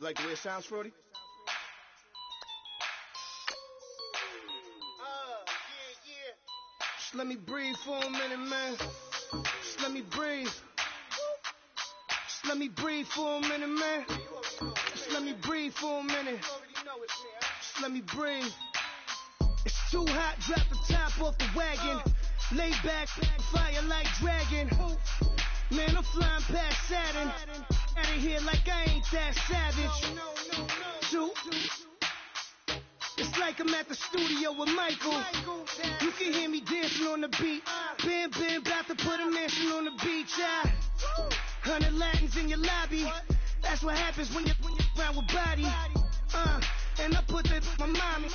Like the way it sounds, Frody? Just let me breathe for a minute, man. Just let me breathe. Just let me breathe for a minute, man. Just let me breathe for a minute. Just let me breathe. It's too hot, drop the top off the wagon. Lay back, fire like dragon. Man, I'm flying past Saturn. Out of here like I ain't that savage. Two. It's like I'm at the studio with Michael. You can hear me dancing on the beat. Bam, bam, about to put a mansion on the beach. 100 Latins in your lobby. That's what happens when you're around with body. And I put that in my mommy.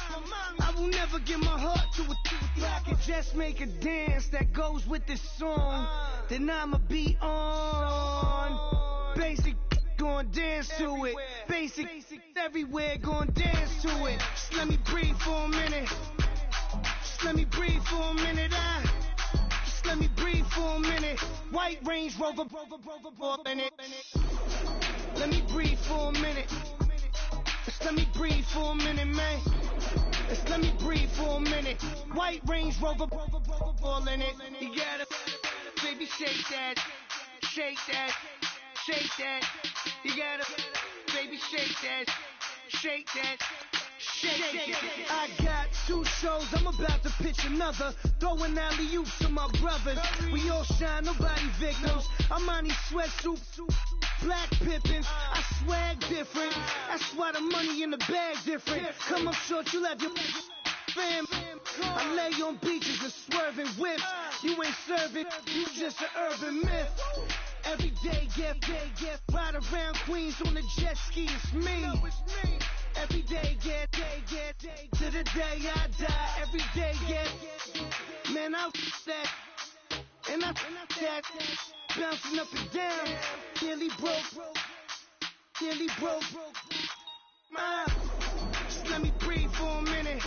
I will never give my heart to it. I can just make a dance that goes with this song. Then I'ma be on. Basic, gon' dance to it. Basic, everywhere, gon' dance to it. Just let me breathe for a minute. Just let me breathe for a minute. Just let me breathe for a minute. White Range Rover, in it. Let me breathe for a minute. Just let me breathe for a minute, man. Just let me breathe for a minute. White Range Rover, ball in it. You gotta, baby, shake that, shake that, shake that. You gotta, baby, shake that, shake that. Shake. I got 2 shows, I'm about to pitch another. Throwing alley-oops to my brothers. We all shine, nobody victims. I'm on these sweatsuits, black Pippins. I swag different. That's why the money in the bag different. Come up short, you have your fam. I lay on beaches and swerving whips. You ain't serving, you just an urban myth. Every day, get ride around Queens on the jet ski. It's me. Every day, get to the day I die. Every day, get man, I that and I that bouncing up and down. Nearly broke. Just let me breathe for a minute.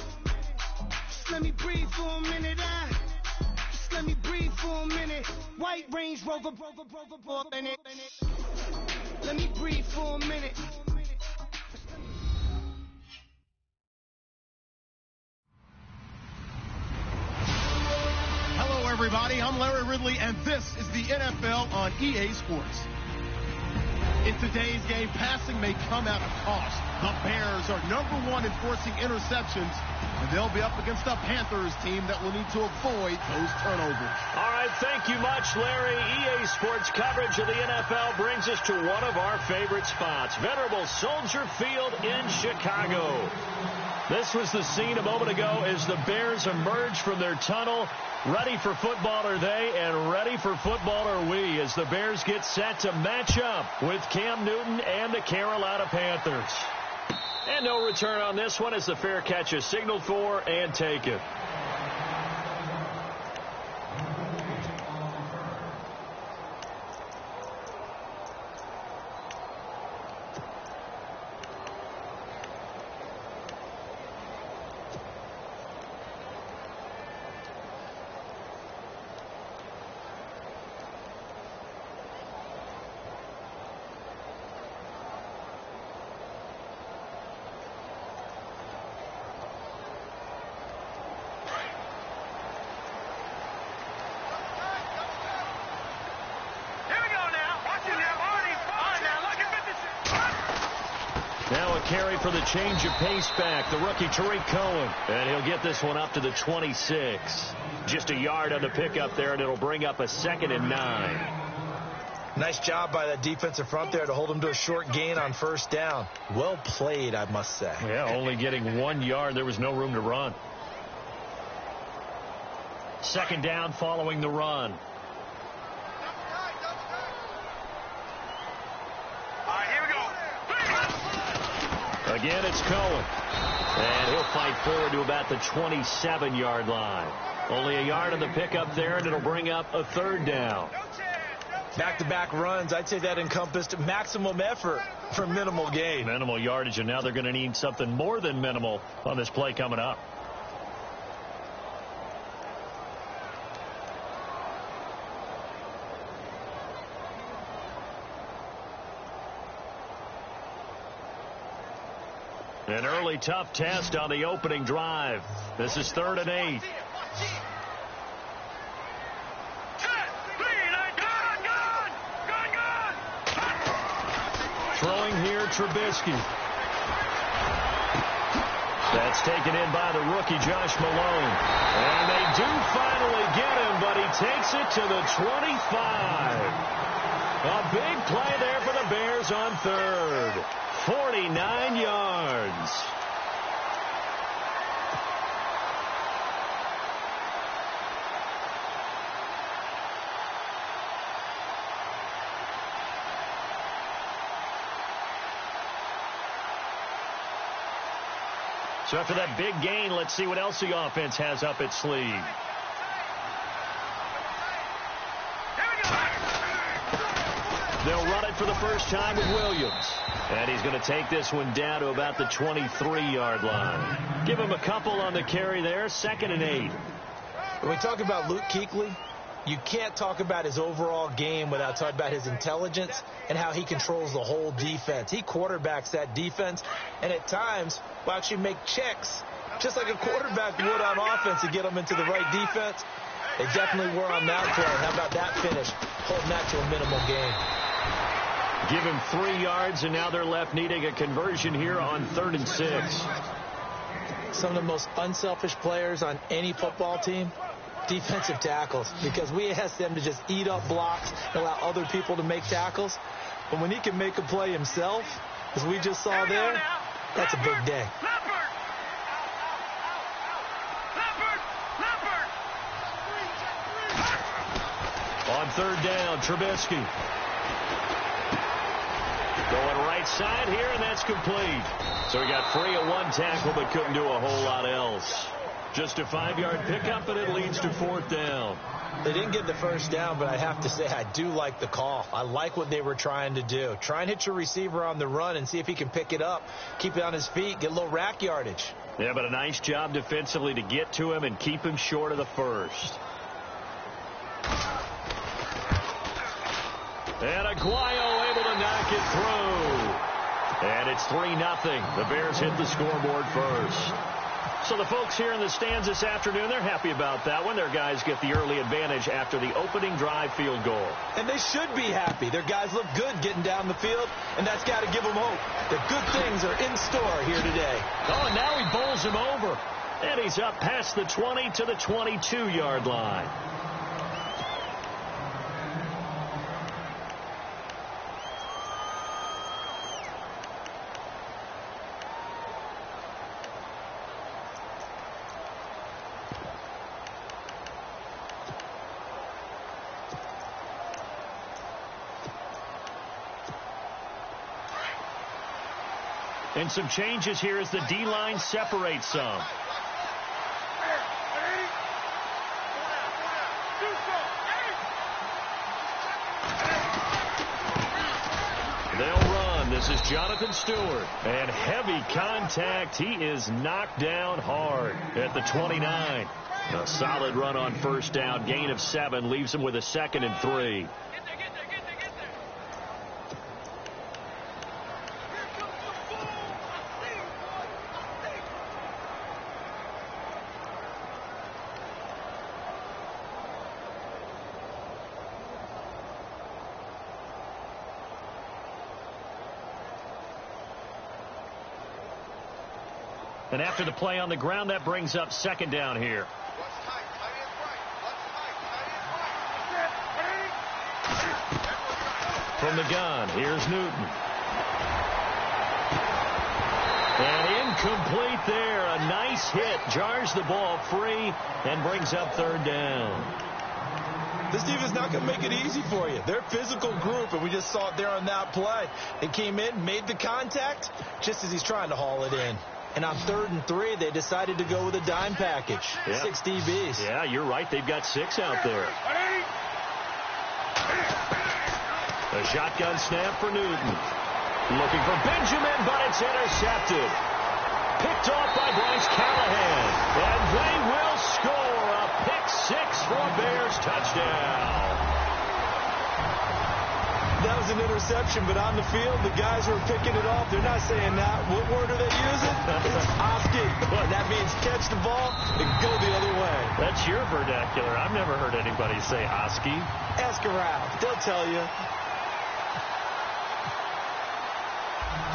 Just let me breathe for a minute. Just let me breathe for a minute. White Range Rover, in it. Let me breathe for a minute. Hello, everybody. I'm Larry Ridley, and this is the NFL on EA Sports. In today's game, passing may come at a cost. The Bears are #1 in forcing interceptions, and they'll be up against a Panthers team that will need to avoid those turnovers. All right, thank you much, Larry. EA Sports coverage of the NFL brings us to one of our favorite spots, venerable Soldier Field in Chicago. This was the scene a moment ago as the Bears emerged from their tunnel. Ready for football are they, and ready for football are we, as the Bears get set to match up with Cam Newton and the Carolina Panthers. And no return on this one as the fair catch is signaled for and taken. Now a carry for the change of pace back, the rookie Tariq Cohen. And he'll get this one up to the 26. Just a yard on the pickup there, and it'll bring up a 2nd and 9. Nice job by that defensive front there to hold him to a short gain on 1st down. Well played, I must say. Yeah, only getting 1 yard. There was no room to run. 2nd down following the run. Again, it's Cohen. And he'll fight forward to about the 27-yard line. Only a yard on the pickup there, and it'll bring up a 3rd down. Back-to-back runs, I'd say that encompassed maximum effort for minimal gain. Minimal yardage, and now they're going to need something more than minimal on this play coming up. An early tough test on the opening drive. This is 3rd and 8. Throwing here, Trubisky. That's taken in by the rookie, Josh Malone. And they do finally get him, but he takes it to the 25. A big play there for the Bears on 3rd. 49 yards. So after that big gain, let's see what else the offense has up its sleeve. They'll run it for the first time with Williams. And he's going to take this one down to about the 23-yard line. Give him a couple on the carry there. 2nd and 8. When we talk about Luke Kuechly, you can't talk about his overall game without talking about his intelligence and how he controls the whole defense. He quarterbacks that defense, and at times will actually make checks, just like a quarterback would on offense, to get them into the right defense. They definitely were on that play. How about that finish, holding that to a minimal gain? Give him 3 yards, and now they're left needing a conversion here on 3rd and 6. Some of the most unselfish players on any football team, defensive tackles, because we ask them to just eat up blocks and allow other people to make tackles. But when he can make a play himself, as we just saw there, that's a big day. On 3rd down, Trubisky. Going right side here, and that's complete. So he got free of one tackle, but couldn't do a whole lot else. Just a 5-yard pickup, and it leads to 4th down. They didn't get the first down, but I have to say I do like the call. I like what they were trying to do. Try and hit your receiver on the run and see if he can pick it up, keep it on his feet, get a little rack yardage. Yeah, but a nice job defensively to get to him and keep him short of the first. And Aguayo able to knock it through. And it's 3-0. The Bears hit the scoreboard first. So the folks here in the stands this afternoon, they're happy about that one. Their guys get the early advantage after the opening drive field goal. And they should be happy. Their guys look good getting down the field, and that's got to give them hope that good things are in store here today. Oh, and now he bowls him over. And he's up past the 20 to the 22-yard line. And some changes here as the D-line separates some. They'll run. This is Jonathan Stewart. And heavy contact. He is knocked down hard at the 29. A solid run on 1st down. Gain of 7 leaves him with a 2nd and 3. And after the play on the ground, that brings up 2nd down here. From the gun, here's Newton. And incomplete there. A nice hit. Jars the ball free and brings up 3rd down. This team is not going to make it easy for you. They're a physical group, and we just saw it there on that play. They came in, made the contact, just as he's trying to haul it in. And on 3rd and 3, they decided to go with a dime package. Yep. 6 DBs. Yeah, you're right. They've got 6 out there. A shotgun snap for Newton. Looking for Benjamin, but it's intercepted. Picked off by Bryce Callahan. And they will score a pick 6 for a Bears touchdown. That was an interception, but on the field, the guys who are picking it off, they're not saying that. What word are they using? It's Oski. And that means catch the ball and go the other way. That's your vernacular. I've never heard anybody say Oski. Ask around. They'll tell you.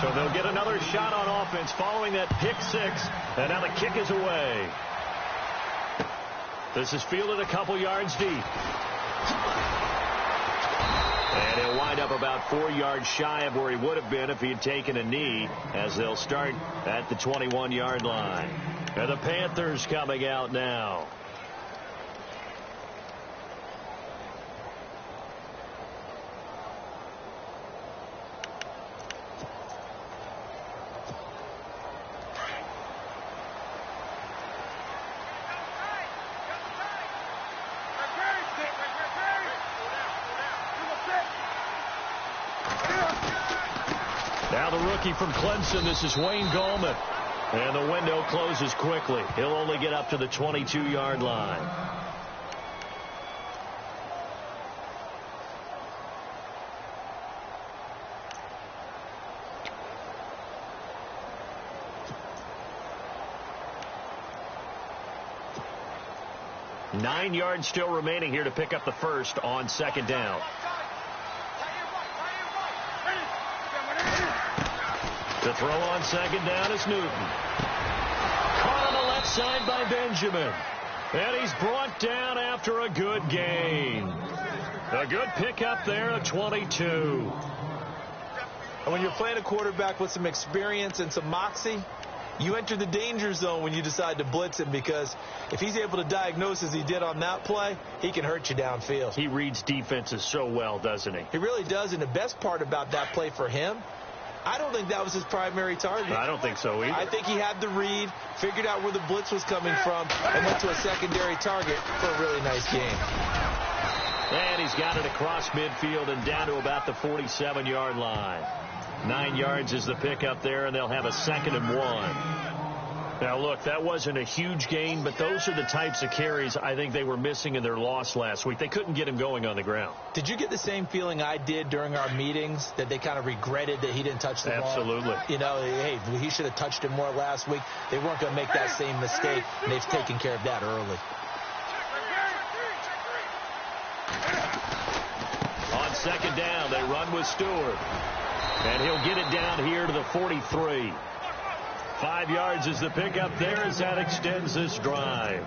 So they'll get another shot on offense following that pick six. And now the kick is away. This is fielded a couple yards deep. And he'll wind up about 4 yards shy of where he would have been if he had taken a knee, as they'll start at the 21-yard line. And the Panthers coming out now. Now the rookie from Clemson, this is Wayne Gallman. And the window closes quickly. He'll only get up to the 22-yard line. Nine yards still remaining here to pick up the first on second down. To throw on second down is Newton. Caught on the left side by Benjamin. And he's brought down after a good gain. A good pickup there at 22. And when you're playing a quarterback with some experience and some moxie, you enter the danger zone when you decide to blitz him, because if he's able to diagnose as he did on that play, he can hurt you downfield. He reads defenses so well, doesn't he? He really does, and the best part about that play for him, I don't think that was his primary target. I don't think so either. I think he had the read, figured out where the blitz was coming from, and went to a secondary target for a really nice game. And he's got it across midfield and down to about the 47-yard line. 9 yards is the pickup there, and they'll have a 2nd and 1. Now, look, that wasn't a huge gain, but those are the types of carries I think they were missing in their loss last week. They couldn't get him going on the ground. Did you get the same feeling I did during our meetings, that they kind of regretted that he didn't touch the ball? Absolutely. You know, hey, he should have touched it more last week. They weren't going to make that same mistake, and they've taken care of that early. On second down, they run with Stewart. And he'll get it down here to the 43. 5 yards is the pickup there as that extends this drive.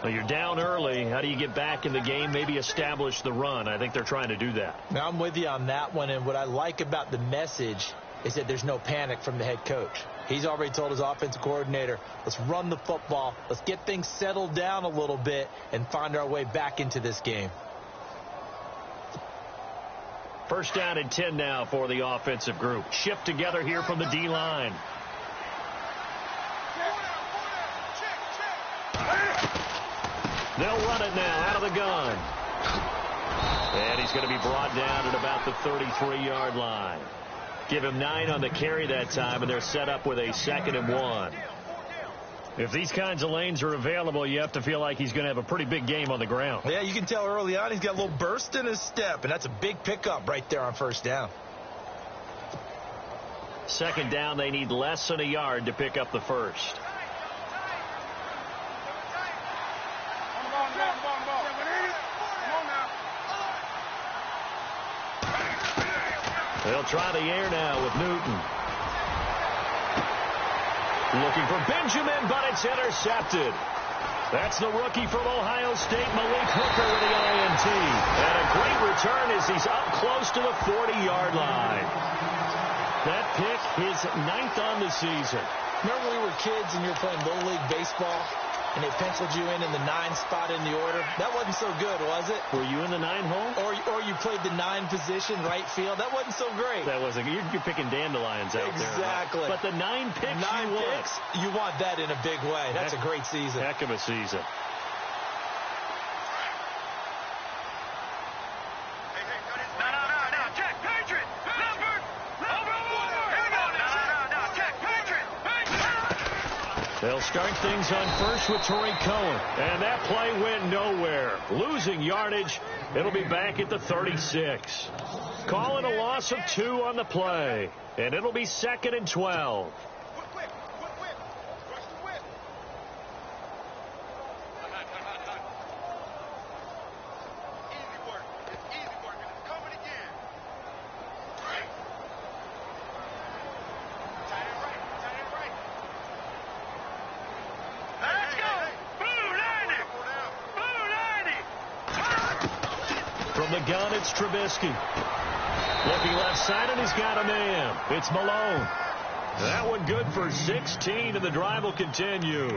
Well, you're down early. How do you get back in the game, maybe establish the run? I think they're trying to do that. Now, I'm with you on that one, and what I like about the message is that there's no panic from the head coach. He's already told his offensive coordinator, let's run the football, let's get things settled down a little bit and find our way back into this game. First down and 10 now for the offensive group. Shift together here from the D-line. They'll run it now out of the gun. And he's going to be brought down at about the 33-yard line. Give him 9 on the carry that time, and they're set up with a 2nd and 1. If these kinds of lanes are available, you have to feel like he's going to have a pretty big game on the ground. Yeah, you can tell early on he's got a little burst in his step, and that's a big pickup right there on first down. Second down, they need less than a yard to pick up the first. They'll try the air now with Newton. Looking for Benjamin, but it's intercepted. That's the rookie from Ohio State, Malik Hooker, with the INT. And a great return as he's up close to the 40-yard line. That pick, his 9th on the season. Remember when we were kids and you were playing Little League Baseball, and they penciled you in the 9 spot in the order? That wasn't so good, was it? Were you in the 9 hole? Or you played the 9 position, right field? That wasn't so great. That wasn't. You're picking dandelions out there. Exactly. But the 9 picks you want that in a big way. That's a great season. Heck of a season. They'll start things on first with Torrey Cohen. And that play went nowhere. Losing yardage. It'll be back at the 36. Calling a loss of 2 on the play. And it'll be 2nd and 12. From the gun, it's Trubisky. Looking left side, and he's got a man. It's Malone. That one good for 16, and the drive will continue.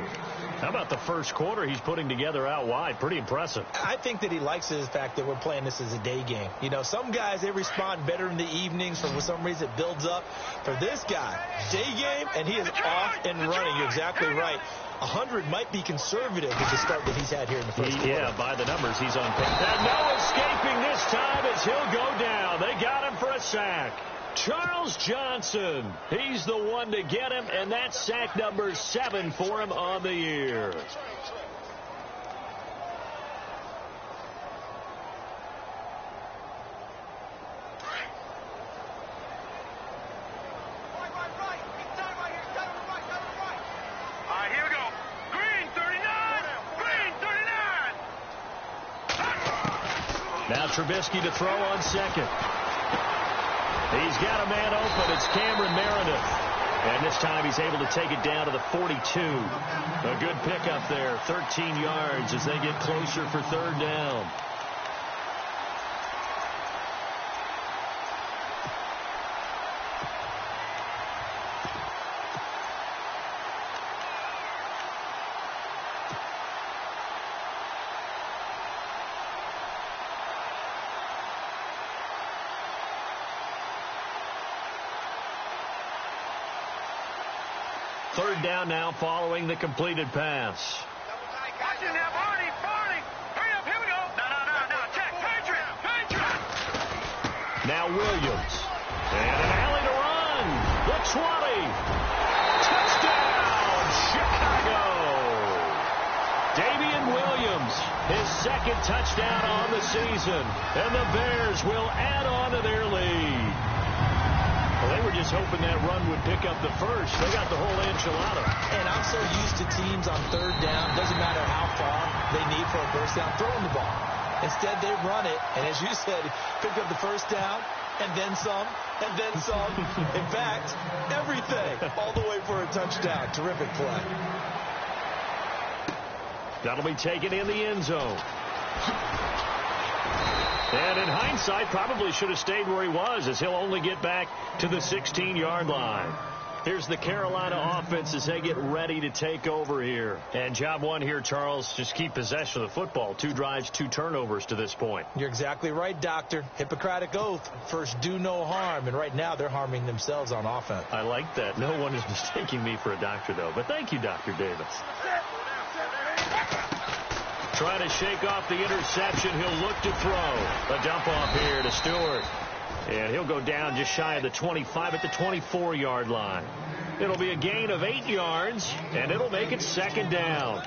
How about the first quarter he's putting together out wide? Pretty impressive. I think that he likes the fact that we're playing this as a day game. You know, some guys, they respond better in the evenings. For some reason, it builds up. For this guy, day game, and he is off and running. You're exactly right. 100 might be conservative with the start that he's had here in the first quarter. Yeah, by the numbers, he's on pace. And no escaping this time as he'll go down. They got him for a sack. Charles Johnson, he's the one to get him, and that's sack number 7 for him on the year. Now Trubisky to throw on second. He's got a man open. It's Cameron Meredith. And this time he's able to take it down to the 42. A good pickup there. 13 yards as they get closer for 3rd down. Third down now following the completed pass. Watch it now, Barney. Hurry up, here we go. No, check. Patriot. Now Williams. And an alley to run. The 20. Touchdown, Chicago. Damian Williams, his 2nd touchdown on the season. And the Bears will add on to their lead. Well, they were just hoping that run would pick up the first. They got the whole enchilada. And I'm so used to teams on 3rd down. Doesn't matter how far they need for a first down, throwing the ball. Instead, they run it. And as you said, pick up the first down, and then some, and then some. In fact, everything all the way for a touchdown. Terrific play. That'll be taken in the end zone. And in hindsight, probably should have stayed where he was, as he'll only get back to the 16-yard line. Here's the Carolina offense as they get ready to take over here. And job one here, Charles, just keep possession of the football. 2 drives, 2 turnovers to this point. You're exactly right, Doctor. Hippocratic oath. First, do no harm. And right now, they're harming themselves on offense. I like that. No one is mistaking me for a doctor, though. But thank you, Dr. Davis. Trying to shake off the interception. He'll look to throw. A dump off here to Stewart. And he'll go down just shy of the 25 at the 24-yard line. It'll be a gain of 8 yards, and it'll make it 2nd down.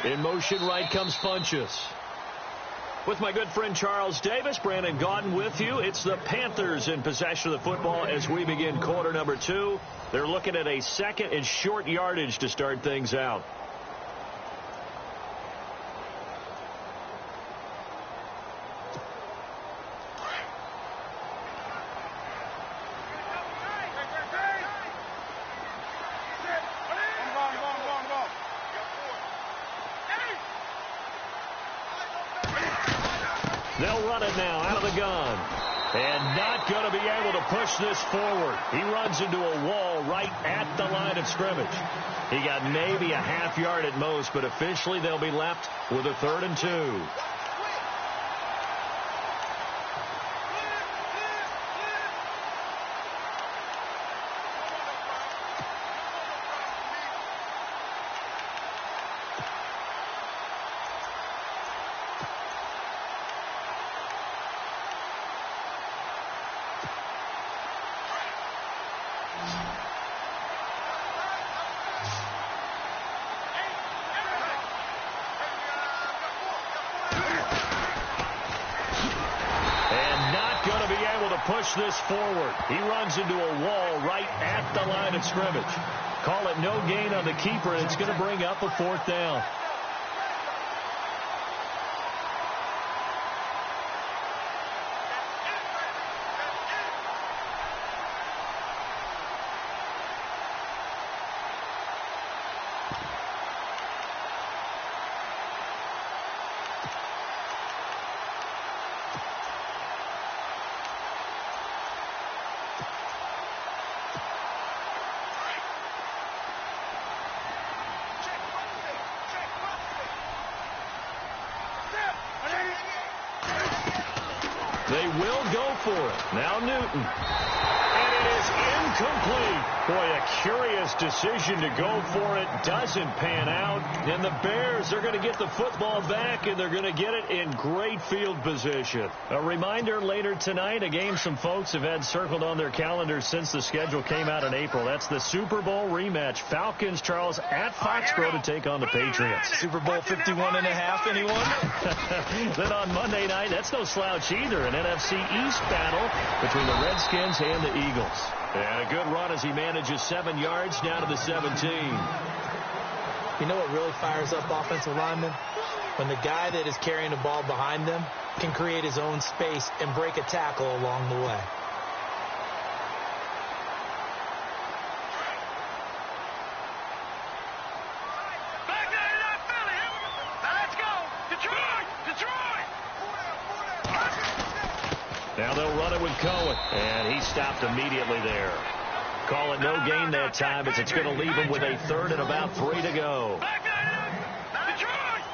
In motion right comes Funchess. With my good friend Charles Davis, Brandon Gaudin with you. It's the Panthers in possession of the football as we begin quarter number 2. They're looking at a 2nd and short yardage to start things out. They'll run it now out of the gun. And not going to be able to push this forward. He runs into a wall right at the line of scrimmage. He got maybe a half yard at most, but officially they'll be left with a 3rd and 2. Push this forward. He runs into a wall right at the line of scrimmage. Call it no gain on the keeper, and it's going to bring up a 4th down. They will go for it. Now Newton. And it is incomplete. Boy, a curious decision to go for it. Doesn't pan out. And the Bears are going to get the football back, and they're going to get it in great field position. A reminder later tonight, a game some folks have had circled on their calendars since the schedule came out in April. That's the Super Bowl rematch. Falcons, Charles, at Foxborough to take on the Patriots. Super Bowl 51.5, anyone? Then on Monday night, that's no slouch either. An NFC East battle between the Redskins and the Eagles. And a good run as he manages 7 yards down to the 17. You know what really fires up offensive linemen? When the guy that is carrying the ball behind them can create his own space and break a tackle along the way. Now they'll run it with Cohen, and he stopped immediately there. Call it no gain that time, as it's going to leave him with a 3rd and about 3 to go.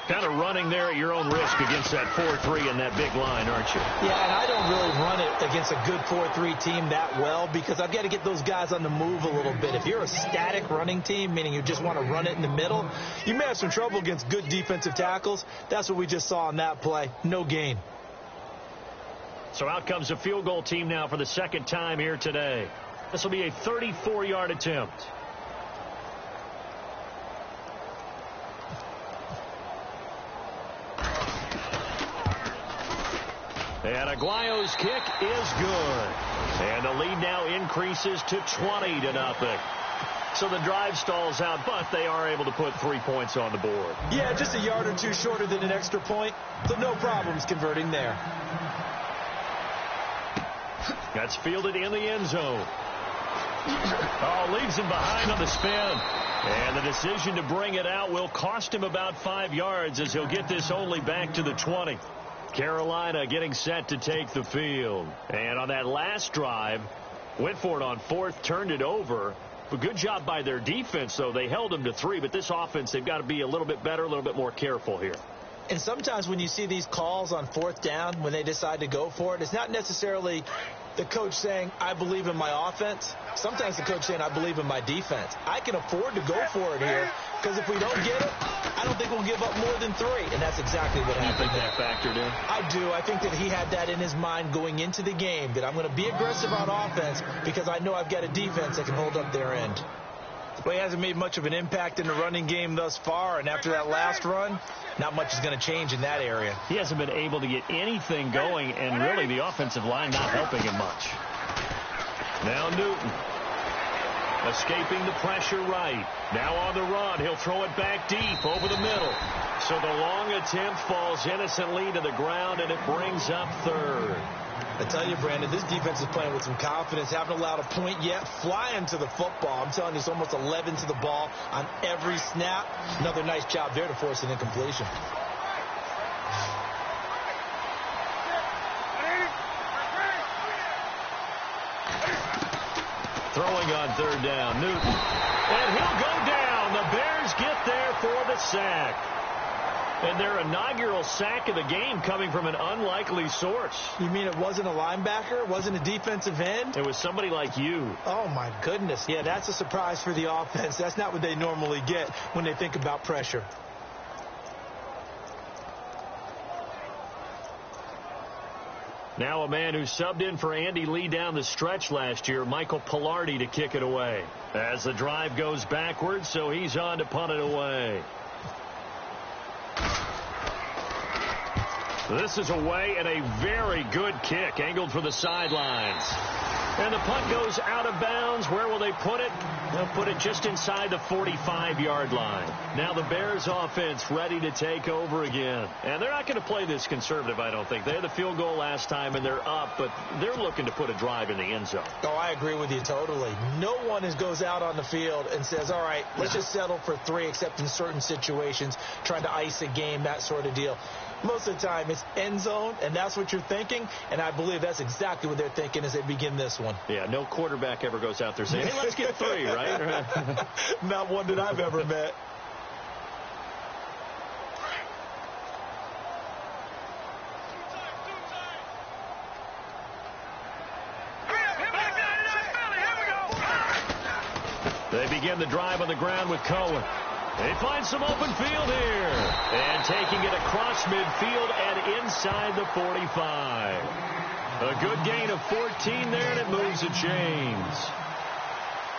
Kind of running there at your own risk against that 4-3 and that big line, aren't you? Yeah, and I don't really run it against a good 4-3 team that well because I've got to get those guys on the move a little bit. If you're a static running team, meaning you just want to run it in the middle, you may have some trouble against good defensive tackles. That's what we just saw on that play. No gain. So out comes a field goal team now for the 2nd time here today. This will be a 34-yard attempt. And Aguayo's kick is good. And the lead now increases to 20-0. So the drive stalls out, but they are able to put 3 points on the board. Yeah, just a yard or two shorter than an extra point, so no problems converting there. That's fielded in the end zone. Oh, leaves him behind on the spin. And the decision to bring it out will cost him about 5 yards as he'll get this only back to the 20. Carolina getting set to take the field. And on that last drive, went for it on 4th, turned it over. But good job by their defense, though. They held them to 3, but this offense, they've got to be a little bit better, a little bit more careful here. And sometimes when you see these calls on 4th down, when they decide to go for it, it's not necessarily the coach saying, I believe in my offense. Sometimes the coach saying, I believe in my defense. I can afford to go for it here because if we don't get it, I don't think we'll give up more than 3. And that's exactly what happened. You think that factored in? I do. I think that he had that in his mind going into the game, that I'm going to be aggressive on offense because I know I've got a defense that can hold up their end. Well, he hasn't made much of an impact in the running game thus far, and after that last run, not much is going to change in that area. He hasn't been able to get anything going, and really the offensive line not helping him much. Now Newton. Escaping the pressure right. Now on the run. He'll throw it back deep over the middle. So the long attempt falls innocently to the ground, and it brings up 3rd. I tell you, Brandon, this defense is playing with some confidence. Haven't allowed a point yet. Flying to the football. I'm telling you, it's almost 11 to the ball on every snap. Another nice job there to force an incompletion. Throwing on 3rd down, Newton. And he'll go down. The Bears get there for the sack. And their inaugural sack of the game coming from an unlikely source. You mean it wasn't a linebacker? It wasn't a defensive end? It was somebody like you. Oh, my goodness. Yeah, that's a surprise for the offense. That's not what they normally get when they think about pressure. Now a man who subbed in for Andy Lee down the stretch last year, Michael Pilardi, to kick it away. As the drive goes backwards, so he's on to punt it away. This is away and a very good kick, angled for the sidelines. And the punt goes out of bounds. Where will they put it? They'll put it just inside the 45-yard line. Now the Bears offense ready to take over again. And they're not going to play this conservative, I don't think. They had the field goal last time, and they're up, but they're looking to put a drive in the end zone. Oh, I agree with you totally. No one goes out on the field and says, all right, let's just settle for 3, except in certain situations, trying to ice a game, that sort of deal. Most of the time, it's end zone, and that's what you're thinking, and I believe that's exactly what they're thinking as they begin this one. Yeah, no quarterback ever goes out there saying, hey, let's get 3, right? Not one that I've ever met. They begin the drive on the ground with Cohen. They find some open field here. And taking it across midfield and inside the 45. A good gain of 14 there, and it moves the chains.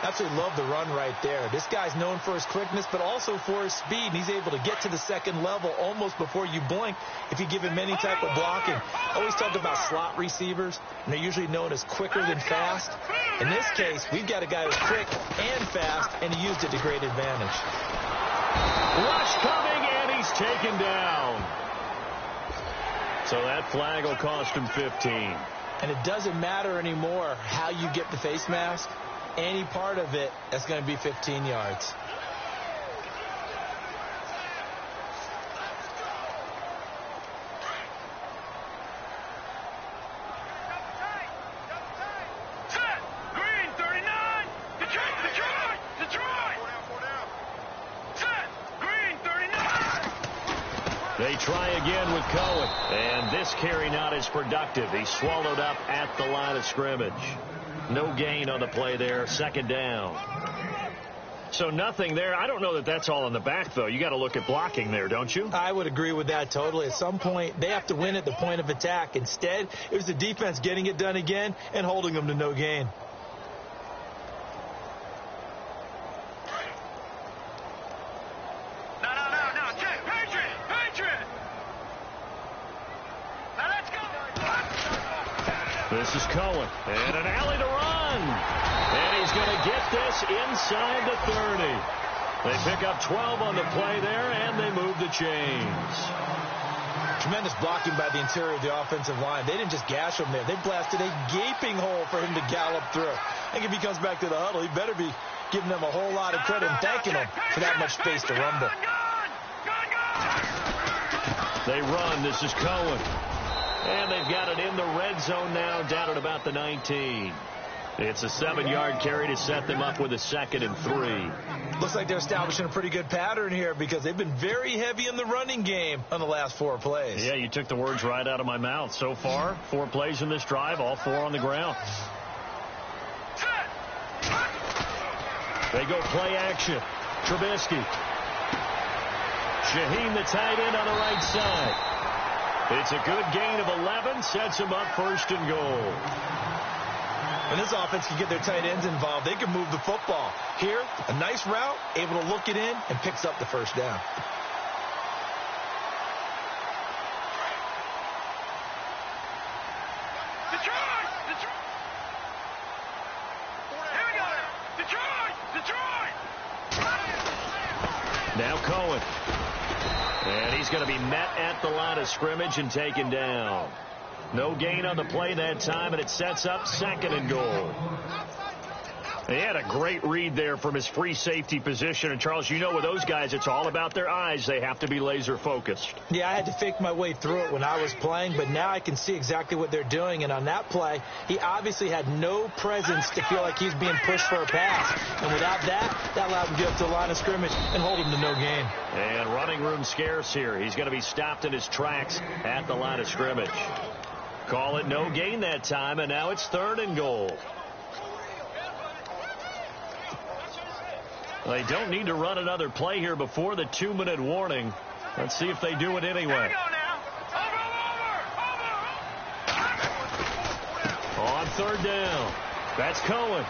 Absolutely love the run right there. This guy's known for his quickness, but also for his speed, and he's able to get to the second level almost before you blink if you give him any type of blocking. I always talk about slot receivers, and they're usually known as quicker than fast. In this case, we've got a guy who's quick and fast, and he used it to great advantage. Rush coming, and he's taken down. So that flag will cost him 15. And it doesn't matter anymore how you get the face mask. Any part of it, that's going to be 15 yards. They try again with Cohen, and this carry not as productive. He's swallowed up at the line of scrimmage. No gain on the play there, second down. So nothing there. I don't know that that's all in the back, though. You got to look at blocking there, don't you? I would agree with that totally. At some point, they have to win at the point of attack. Instead, it was the defense getting it done again and holding them to no gain. This is Cohen, and an alley to run. And he's going to get this inside the 30. They pick up 12 on the play there, and they move the chains. Tremendous blocking by the interior of the offensive line. They didn't just gash him there. They blasted a gaping hole for him to gallop through. I think if he comes back to the huddle, he better be giving them a whole lot of credit and thanking them for that much space to rumble. They run. This is Cohen. And they've got it in the red zone now, down at about the 19. It's a 7-yard carry to set them up with a 2nd and 3. Looks like they're establishing a pretty good pattern here because they've been very heavy in the running game on the last 4 plays. Yeah, you took the words right out of my mouth. So far, 4 plays in this drive, all 4 on the ground. They go play action. Trubisky. Shaheen, the tight end, on the right side. It's a good gain of 11, sets him up 1st and goal. When this offense can get their tight ends involved, they can move the football. Here, a nice route, able to look it in, and picks up the 1st down. Now Cohen. And he's going to be met at the line of scrimmage and taken down. No gain on the play that time, and it sets up 2nd and goal. He had a great read there from his free safety position. And, Charles, you know with those guys, it's all about their eyes. They have to be laser focused. Yeah, I had to fake my way through it when I was playing, but now I can see exactly what they're doing. And on that play, he obviously had no presence to feel like he's being pushed for a pass. And without that, that allowed him to get up to the line of scrimmage and hold him to no gain. And running room scarce here. He's going to be stopped in his tracks at the line of scrimmage. Call it no gain that time, and now it's 3rd and goal. They don't need to run another play here before the 2-minute warning. Let's see if they do it anyway. third down. That's Cohen.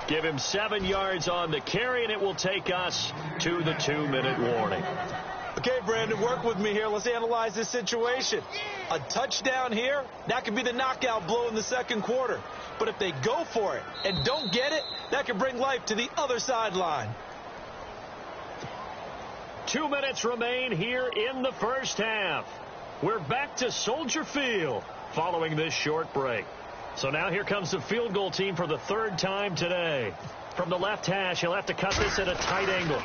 Give him 7 yards on the carry, and it will take us to the 2-minute warning. Okay, Brandon, work with me here. Let's analyze this situation. A touchdown here, that could be the knockout blow in the second quarter. But if they go for it and don't get it, that could bring life to the other sideline. 2 minutes remain here in the first half. We're back to Soldier Field following this short break. So now here comes the field goal team for the third time today. From the left hash, he'll have to cut this at a tight angle.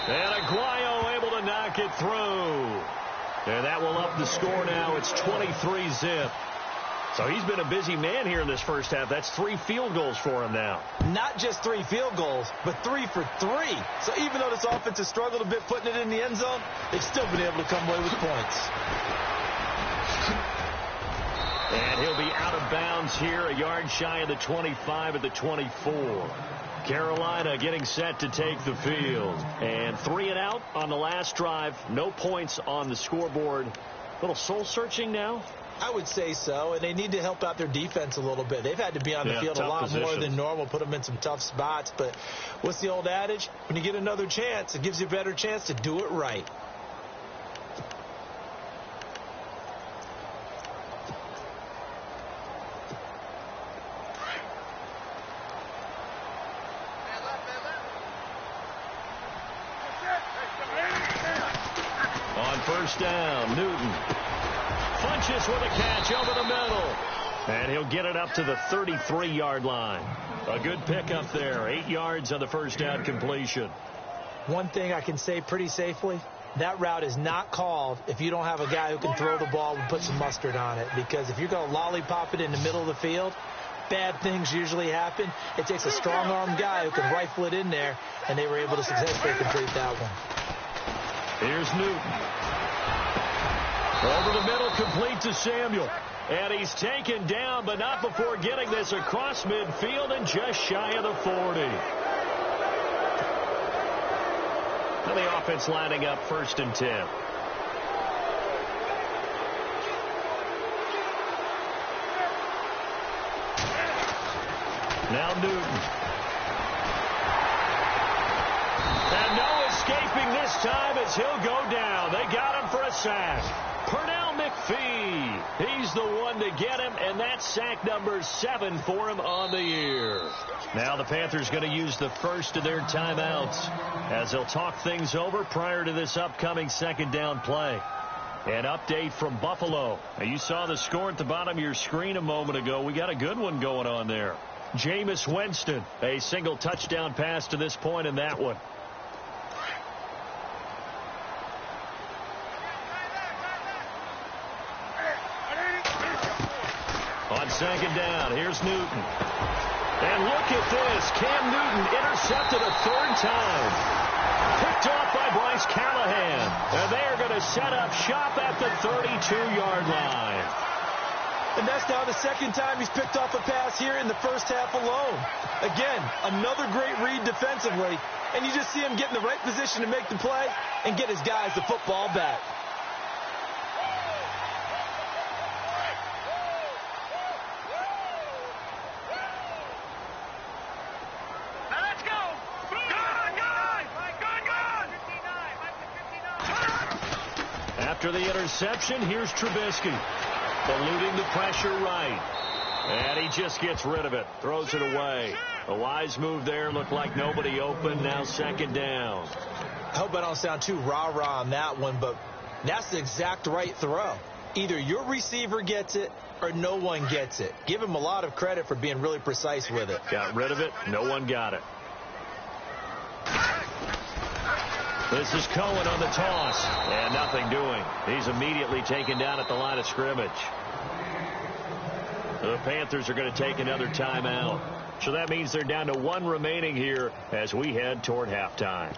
And Aguayo able to knock it through. And that will up the score now. It's 23-zip. So he's been a busy man here in this first half. That's 3 field goals for him now. Not just 3 field goals, but 3 for 3. So even though this offense has struggled a bit putting it in the end zone, they've still been able to come away with points. And he'll be out of bounds here, a yard shy of the 25 at the 24. Carolina getting set to take the field. And 3 and out on the last drive. No points on the scoreboard. A little soul-searching now? I would say so, and they need to help out their defense a little bit. They've had to be on the field a lot more than normal, put them in some tough spots. But what's the old adage? When you get another chance, it gives you a better chance to do it right. On first down, Newton punches with a catch over the middle. And he'll get it up to the 33-yard line. A good pickup there. 8 yards on the first down completion. One thing I can say pretty safely, that route is not called if you don't have a guy who can throw the ball and put some mustard on it. Because if you're going to lollipop it in the middle of the field, bad things usually happen. It takes a strong-armed guy who can rifle it in there, and they were able to successfully complete that one. Here's Newton. Over the middle, complete to Samuel. And he's taken down, but not before getting this across midfield and just shy of the 40. And the offense lining up 1st and 10. Now Newton. And no escaping this time as he'll go down. They got him for a sack. Pernell McPhee. He's the one to get him, and that's sack number 7 for him on the year. Now the Panthers going to use the first of their timeouts as they'll talk things over prior to this upcoming second down play. An update from Buffalo. Now, you saw the score at the bottom of your screen a moment ago. We got a good one going on there. Jameis Winston, a single touchdown pass to this point in that one. On second down, here's Newton. And look at this. Cam Newton intercepted a 3rd time. Picked off by Bryce Callahan. And they are going to set up shop at the 32-yard line. And that's now the 2nd time he's picked off a pass here in the first half alone. Again, another great read defensively. And you just see him get in the right position to make the play and get his guys the football back. After the interception, here's Trubisky. Eluding the pressure right. And he just gets rid of it. Throws it away. A wise move there. Looked like nobody open. Now 2nd down. I hope I don't sound too rah-rah on that one, but that's the exact right throw. Either your receiver gets it or no one gets it. Give him a lot of credit for being really precise with it. Got rid of it. No one got it. This is Cohen on the toss. And nothing doing. He's immediately taken down at the line of scrimmage. The Panthers are going to take another timeout. So that means they're down to 1 remaining here as we head toward halftime.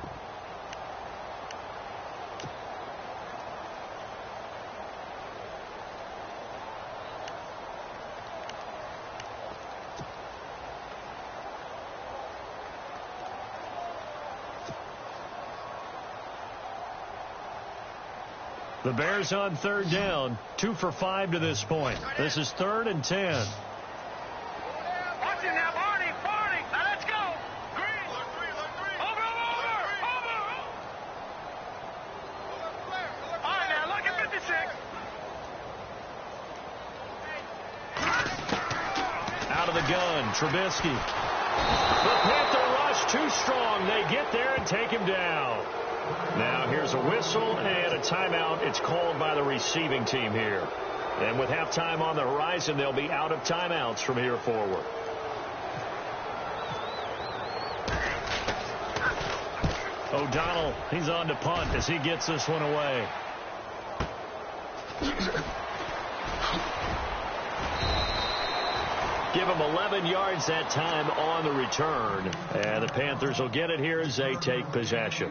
The Bears on third down, 2 for 5 to this point. This is 3rd and 10. Watch it now, Barney. Now let's go. Green. Over. All right, now look at 56. Out of the gun, Trubisky. The Panther rush too strong. They get there and take him down. Now here's a whistle and a timeout. It's called by the receiving team here. And with halftime on the horizon, they'll be out of timeouts from here forward. O'Donnell, he's on to punt as he gets this one away. Give him 11 yards that time on the return. And the Panthers will get it here as they take possession.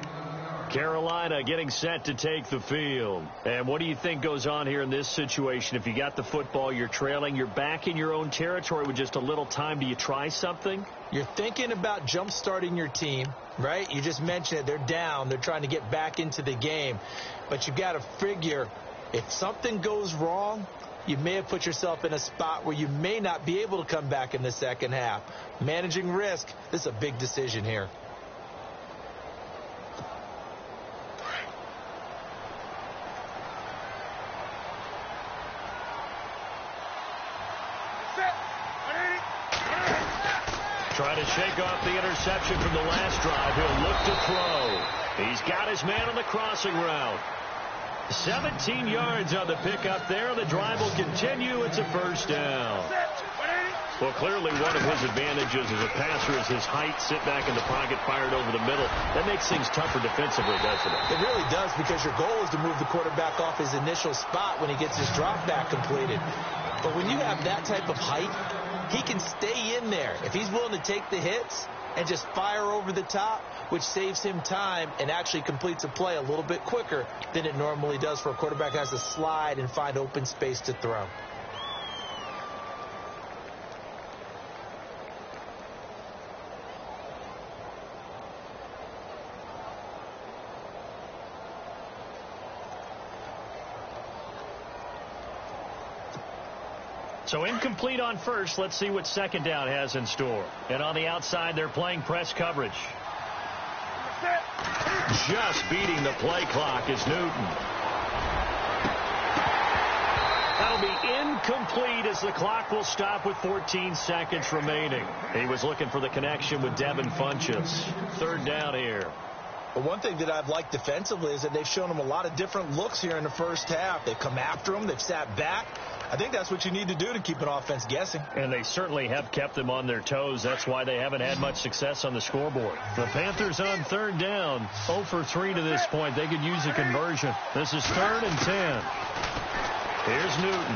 Carolina getting set to take the field. And what do you think goes on here in this situation? If you got the football, you're trailing, you're back in your own territory with just a little time. Do you try something? You're thinking about jump-starting your team, right? You just mentioned it. They're down. They're trying to get back into the game. But you've got to figure if something goes wrong, you may have put yourself in a spot where you may not be able to come back in the second half. Managing risk, this is a big decision here. Try to shake off the interception from the last drive. He'll look to throw. He's got his man on the crossing route. 17 yards on the pickup there. The drive will continue. It's a first down. Well, clearly one of his advantages as a passer is his height. Sit back in the pocket, fired over the middle. That makes things tougher defensively, doesn't it? It really does, because your goal is to move the quarterback off his initial spot when he gets his drop back completed. But when you have that type of height, he can stay in there. If he's willing to take the hits and just fire over the top, which saves him time and actually completes a play a little bit quicker than it normally does for a quarterback who has to slide and find open space to throw. So incomplete on first. Let's see what second down has in store. And on the outside, they're playing press coverage. Just beating the play clock is Newton. That'll be incomplete as the clock will stop with 14 seconds remaining. He was looking for the connection with Devin Funchess. Third down here. But one thing that I've liked defensively is that they've shown him a lot of different looks here in the first half. They've come after him. They've sat back. I think that's what you need to do to keep an offense guessing. And they certainly have kept them on their toes. That's why they haven't had much success on the scoreboard. The Panthers on third down, 0 for 3 to this point. They could use a conversion. This is 3rd and 10. Here's Newton.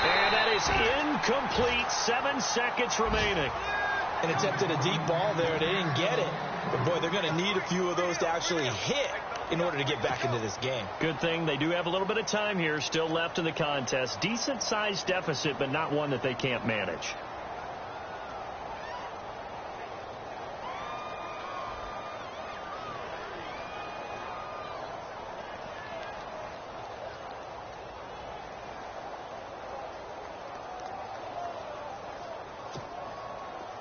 And that is incomplete. 7 seconds remaining. And attempted a deep ball there. They didn't get it. But, boy, they're going to need a few of those to actually hit in order to get back into this game. Good thing they do have a little bit of time here still left in the contest. Decent-sized deficit, but not one that they can't manage.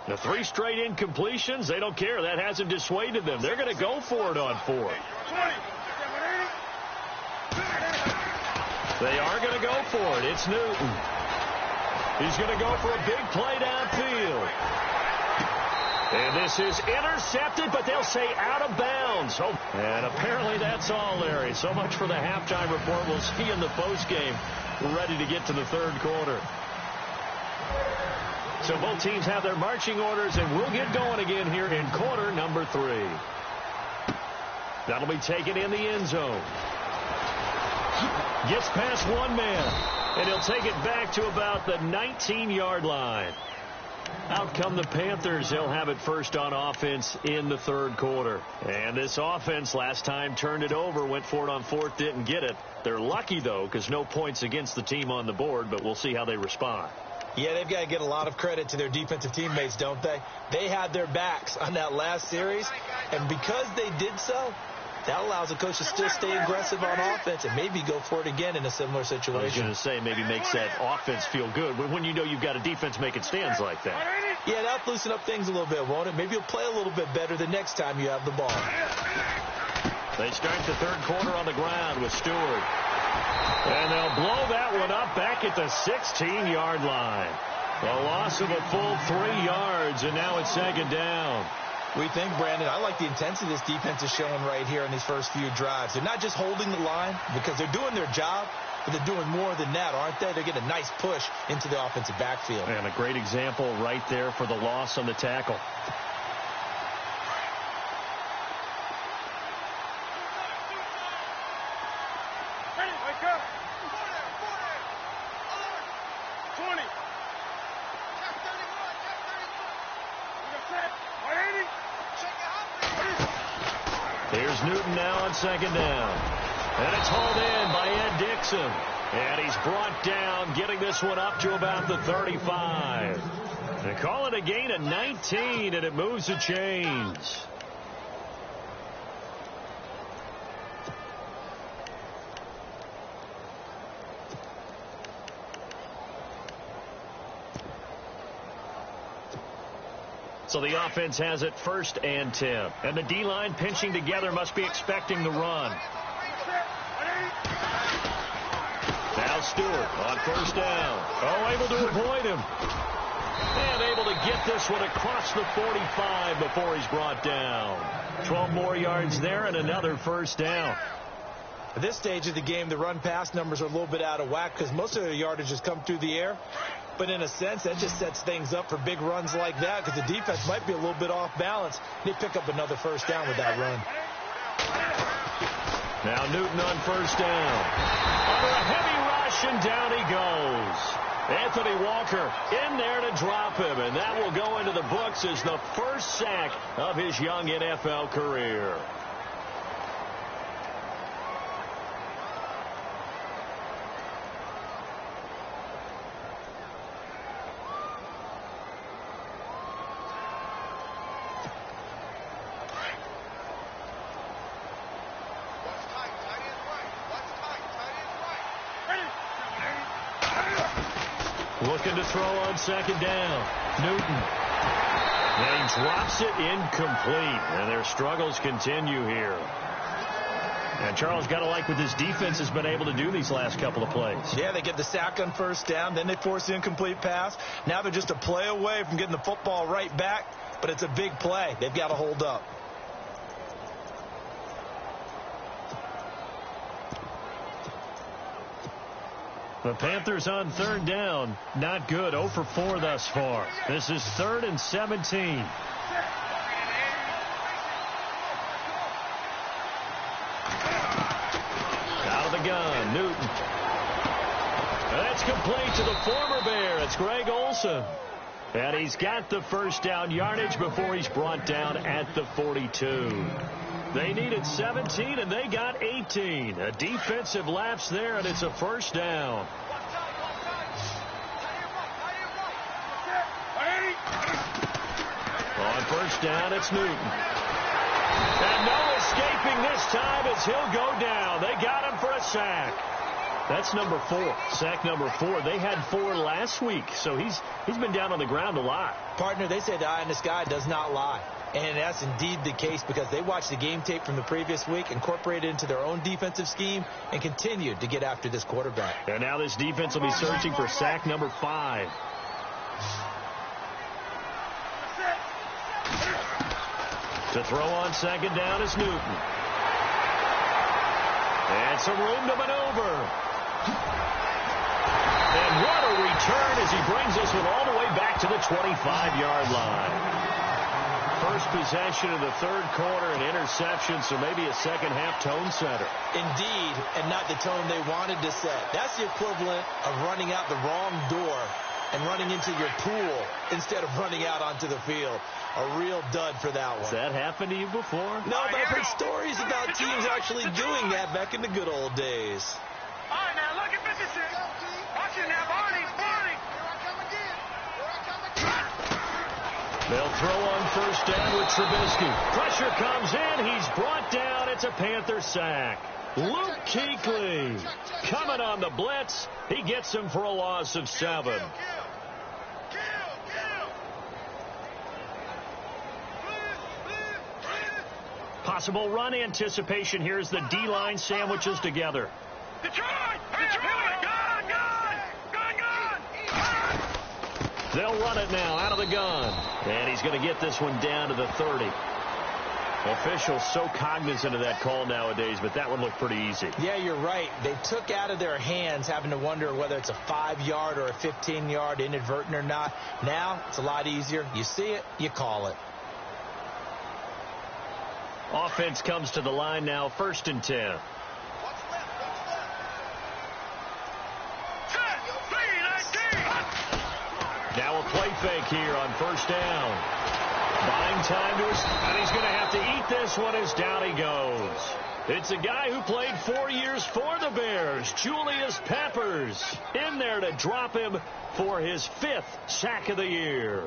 The 3 straight incompletions, they don't care. That hasn't dissuaded them. They're going to go for it on 4th. They are going to go for it. It's Newton. He's going to go for a big play downfield. And this is intercepted, but they'll say out of bounds. Oh, and apparently that's all, Larry. So much for the halftime report. We'll see you in the postgame. We're ready to get to the third quarter. So both teams have their marching orders, and we'll get going again here in quarter number 3. That'll be taken in the end zone. Gets past one man, and he'll take it back to about the 19-yard line. Out come the Panthers. They'll have it first on offense in the third quarter. And this offense last time turned it over, went for it on 4th, didn't get it. They're lucky, though, because no points against the team on the board, but we'll see how they respond. Yeah, they've got to get a lot of credit to their defensive teammates, don't they? They had their backs on that last series, And because they did so, that allows the coach to still stay aggressive on offense and maybe go for it again in a similar situation. I was going to say maybe makes that offense feel good when you know you've got a defense making stands like that. Yeah, that'll loosen up things a little bit, won't it? Maybe you'll play a little bit better the next time you have the ball. They start the third quarter on the ground with Stewart. And they'll blow that one up back at the 16-yard line. A loss of a full 3 yards, and now it's second down. We think, Brandon, I like the intensity this defense is showing right here in these first few drives. They're not just holding the line because they're doing their job, but they're doing more than that, aren't they? They're getting a nice push into the offensive backfield. And a great example right there for the loss on the tackle. Here's Newton now on second down. And it's hauled in by Ed Dixon. And he's brought down, getting this one up to about the 35. They call it a gain of 19, and it moves the chains. So the offense has it 1st and 10. And the D-line pinching together must be expecting the run. Now Stewart on 1st down. Oh, able to avoid him. And able to get this one across the 45 before he's brought down. 12 more yards there and another 1st down. At this stage of the game, the run-pass numbers are a little bit out of whack because most of their yardage has come through the air. But in a sense, that just sets things up for big runs like that because the defense might be a little bit off balance. They pick up another 1st down with that run. Now Newton on 1st down. Under a heavy rush, and down he goes. Anthony Walker in there to drop him, and that will go into the books as the first sack of his young NFL career. Looking to throw on 2nd down. Newton. And he drops it incomplete. And their struggles continue here. And Charles, got to like what this defense has been able to do these last couple of plays. Yeah, they get the sack on 1st down. Then they force the incomplete pass. Now they're just a play away from getting the football right back. But it's a big play. They've got to hold up. The Panthers on 3rd down. Not good. 0 for 4 thus far. This is 3rd and 17. Out of the gun. Newton. That's complete to the former Bear. It's Greg Olsen. And he's got the 1st down yardage before he's brought down at the 42. They needed 17, and they got 18. A defensive lapse there, and it's a 1st down. On 1st down, it's Newton. And no escaping this time as he'll go down. They got him for a sack. That's number 4. Sack number 4. They had 4 last week, so he's been down on the ground a lot. Partner, they say the eye in the sky does not lie. And that's indeed the case because they watched the game tape from the previous week, incorporated it into their own defensive scheme, and continued to get after this quarterback. And now this defense will be searching for sack number 5. To throw on 2nd down is Newton. And some room to maneuver. And what a return as he brings this one all the way back to the 25-yard line. First possession of the 3rd quarter, an interception, so maybe a second-half tone setter. Indeed, and not the tone they wanted to set. That's the equivalent of running out the wrong door and running into your pool instead of running out onto the field. A real dud for that one. Has that happened to you before? No, but I've heard stories about teams actually doing that back in the good old days. All right, now look at 56. Watch it now, Barney. Here I come again. They'll throw on first down with Trubisky. Pressure comes in. He's brought down. It's a Panther sack. Luke Kuechly coming on the blitz. He gets him for a loss of 7. Possible run anticipation. Here's the D-line sandwiches together. Detroit! Detroit! Gun! They'll run it now out of the gun. And he's going to get this one down to the 30. Officials so cognizant of that call nowadays, but that one looked pretty easy. Yeah, you're right. They took out of their hands having to wonder whether it's a 5-yard or a 15-yard inadvertent or not. Now it's a lot easier. You see it, you call it. Offense comes to the line now, 1st and 10. Now a play fake here on first down. Buying time to his, and he's going to have to eat this one as down he goes. It's a guy who played 4 years for the Bears, Julius Peppers, in there to drop him for his 5th sack of the year.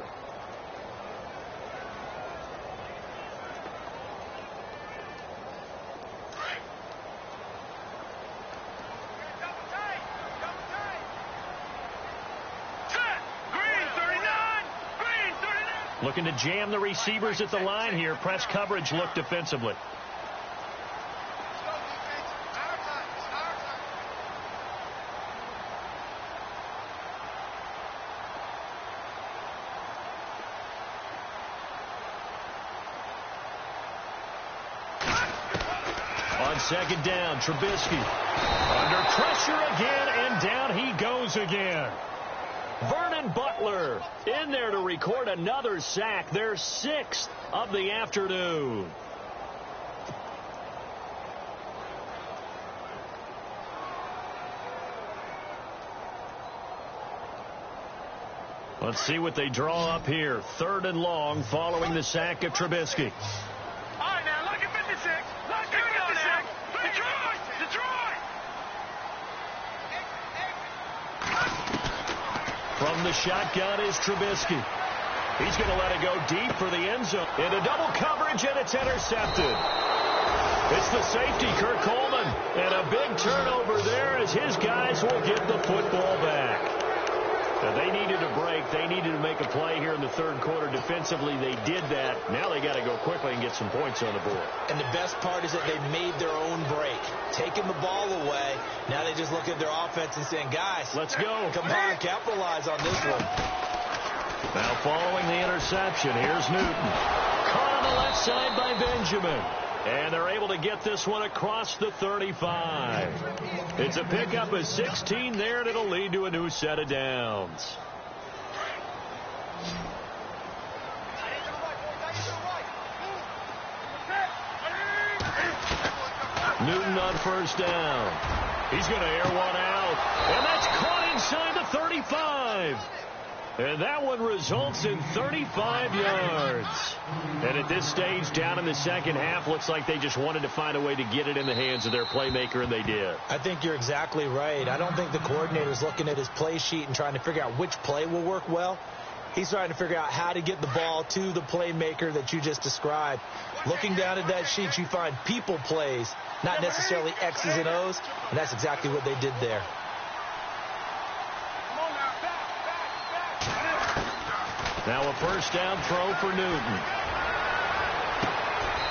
Looking to jam the receivers at the line here. Press coverage look defensively. On second down, Trubisky under pressure again, and down he goes again. Vernon Butler in there to record another sack, their 6th of the afternoon. Let's see what they draw up here. 3rd and long following the sack of Trubisky. All right, now, look at 56. Look at 56. Detroit! From the shotgun is Trubisky. He's going to let it go deep for the end zone. Into double coverage, and it's intercepted. It's the safety, Kirk Coleman. And a big turnover there as his guys will get the football back. Now, they needed a break. They needed to make a play here in the 3rd quarter. Defensively, they did that. Now they got to go quickly and get some points on the board. And the best part is that they made their own break, taking the ball away. Now they just look at their offense and saying, guys, let's go. Come on, capitalize on this one. Now following the interception, here's Newton. Caught on the left side by Benjamin. And they're able to get this one across the 35. It's a pickup of 16 there, and it'll lead to a new set of downs. Newton on first down. He's going to air one out, and that's caught inside the 35. And that one results in 35 yards. And at this stage, down in the second half, looks like they just wanted to find a way to get it in the hands of their playmaker, and they did. I think you're exactly right. I don't think the coordinator's looking at his play sheet and trying to figure out which play will work well. He's trying to figure out how to get the ball to the playmaker that you just described. Looking down at that sheet, you find people plays, not necessarily X's and O's, and that's exactly what they did there. Now a first down throw for Newton.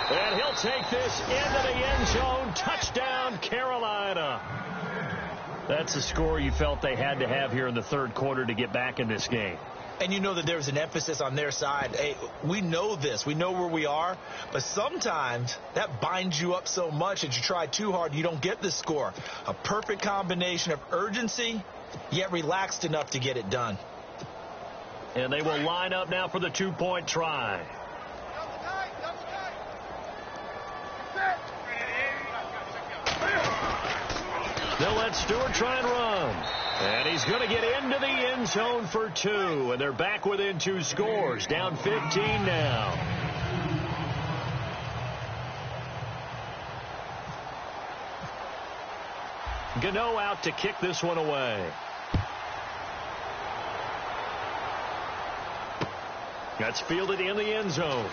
And he'll take this into the end zone. Touchdown, Carolina. That's the score you felt they had to have here in the 3rd quarter to get back in this game. And you know that there's an emphasis on their side. Hey, we know this. We know where we are. But sometimes that binds you up so much that you try too hard, you don't get the score. A perfect combination of urgency, yet relaxed enough to get it done. And they will line up now for the 2-point try. They'll let Stewart try and run. And he's going to get into the end zone for 2. And they're back within 2 scores. Down 15 now. Gano out to kick this one away. That's fielded in the end zone.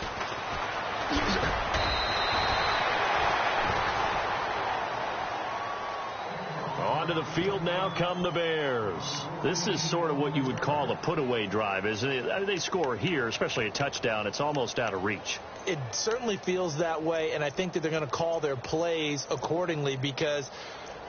Onto the field now come the Bears. This is sort of what you would call a put-away drive, isn't it? They score here, especially a touchdown. It's almost out of reach. It certainly feels that way, and I think that they're going to call their plays accordingly, because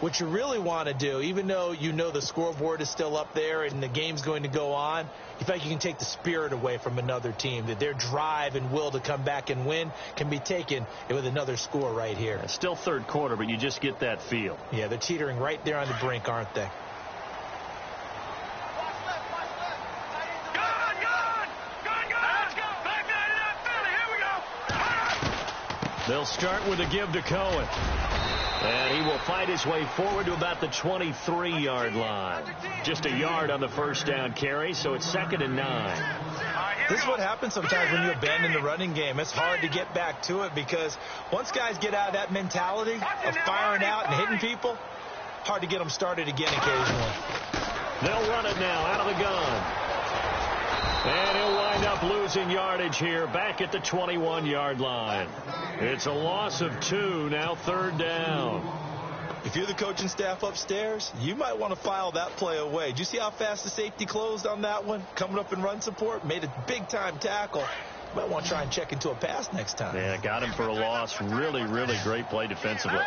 what you really want to do, even though you know the scoreboard is still up there and the game's going to go on, you feel like you can take the spirit away from another team, that their drive and will to come back and win can be taken with another score right here. It's still third quarter, but you just get that feel. Yeah, they're teetering right there on the brink, aren't they? They'll start with a give to Cohen. And he will fight his way forward to about the 23-yard line. Just a yard on the first down carry, so it's 2nd and 9. This is what happens sometimes when you abandon the running game. It's hard to get back to it, because once guys get out of that mentality of firing out and hitting people, hard to get them started again occasionally. They'll run it now out of the gun. And he'll wind up losing yardage here back at the 21-yard line. It's a loss of 2, now 3rd down. If you're the coaching staff upstairs, you might want to file that play away. Did you see how fast the safety closed on that one? Coming up in run support, made a big-time tackle. You might want to try and check into a pass next time. Yeah, got him for a loss. Really, really great play defensively.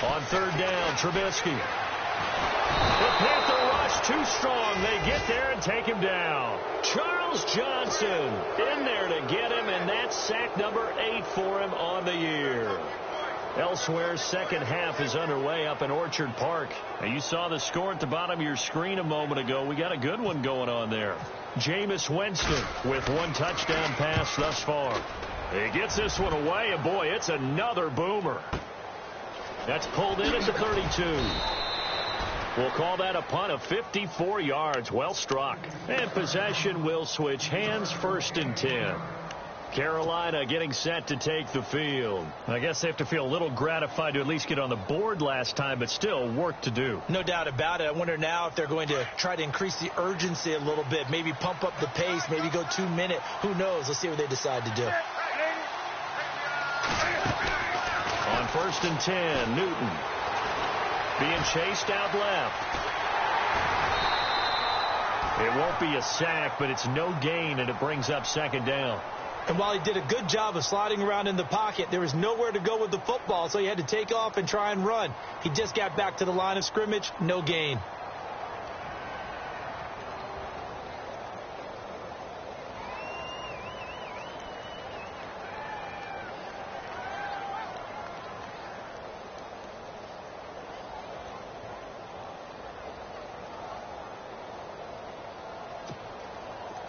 On 3rd down, Trubisky. The Panther rush too strong. They get there and take him down. Charles Johnson in there to get him, and that's sack number 8 for him on the year. Elsewhere, second half is underway up in Orchard Park. Now, you saw the score at the bottom of your screen a moment ago. We got a good one going on there. Jameis Winston with 1 touchdown pass thus far. He gets this one away, and boy, it's another boomer. That's pulled in at the 32. We'll call that a punt of 54 yards. Well struck. And possession will switch hands, 1st and 10. Carolina getting set to take the field. I guess they have to feel a little gratified to at least get on the board last time, but still work to do. No doubt about it. I wonder now if they're going to try to increase the urgency a little bit, maybe pump up the pace, maybe go 2-minute. Who knows? Let's see what they decide to do. On 1st and 10, Newton being chased out left. It won't be a sack, but it's no gain, and it brings up 2nd down. And while he did a good job of sliding around in the pocket, there was nowhere to go with the football, so he had to take off and try and run. He just got back to the line of scrimmage, no gain.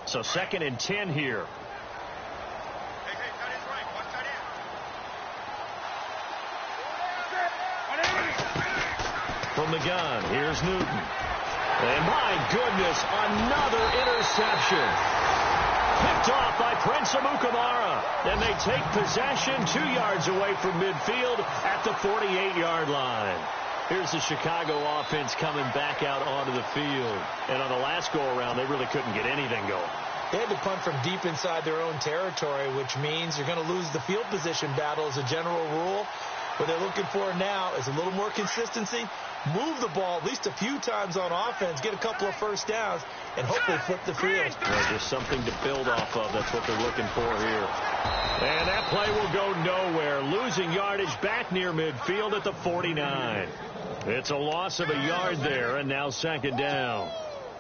So 2nd and 10 here. From the gun, here's Newton. And my goodness, another interception. Picked off by Prince Amukamara. Then they take possession 2 yards away from midfield at the 48-yard line. Here's the Chicago offense coming back out onto the field. And on the last go-around, they really couldn't get anything going. They had to punt from deep inside their own territory, which means you're going to lose the field position battle as a general rule. What they're looking for now is a little more consistency, move the ball at least a few times on offense, get a couple of first downs, and hopefully flip the field. Well, just something to build off of. That's what they're looking for here. And that play will go nowhere. Losing yardage back near midfield at the 49. It's a loss of a yard there, and now 2nd down.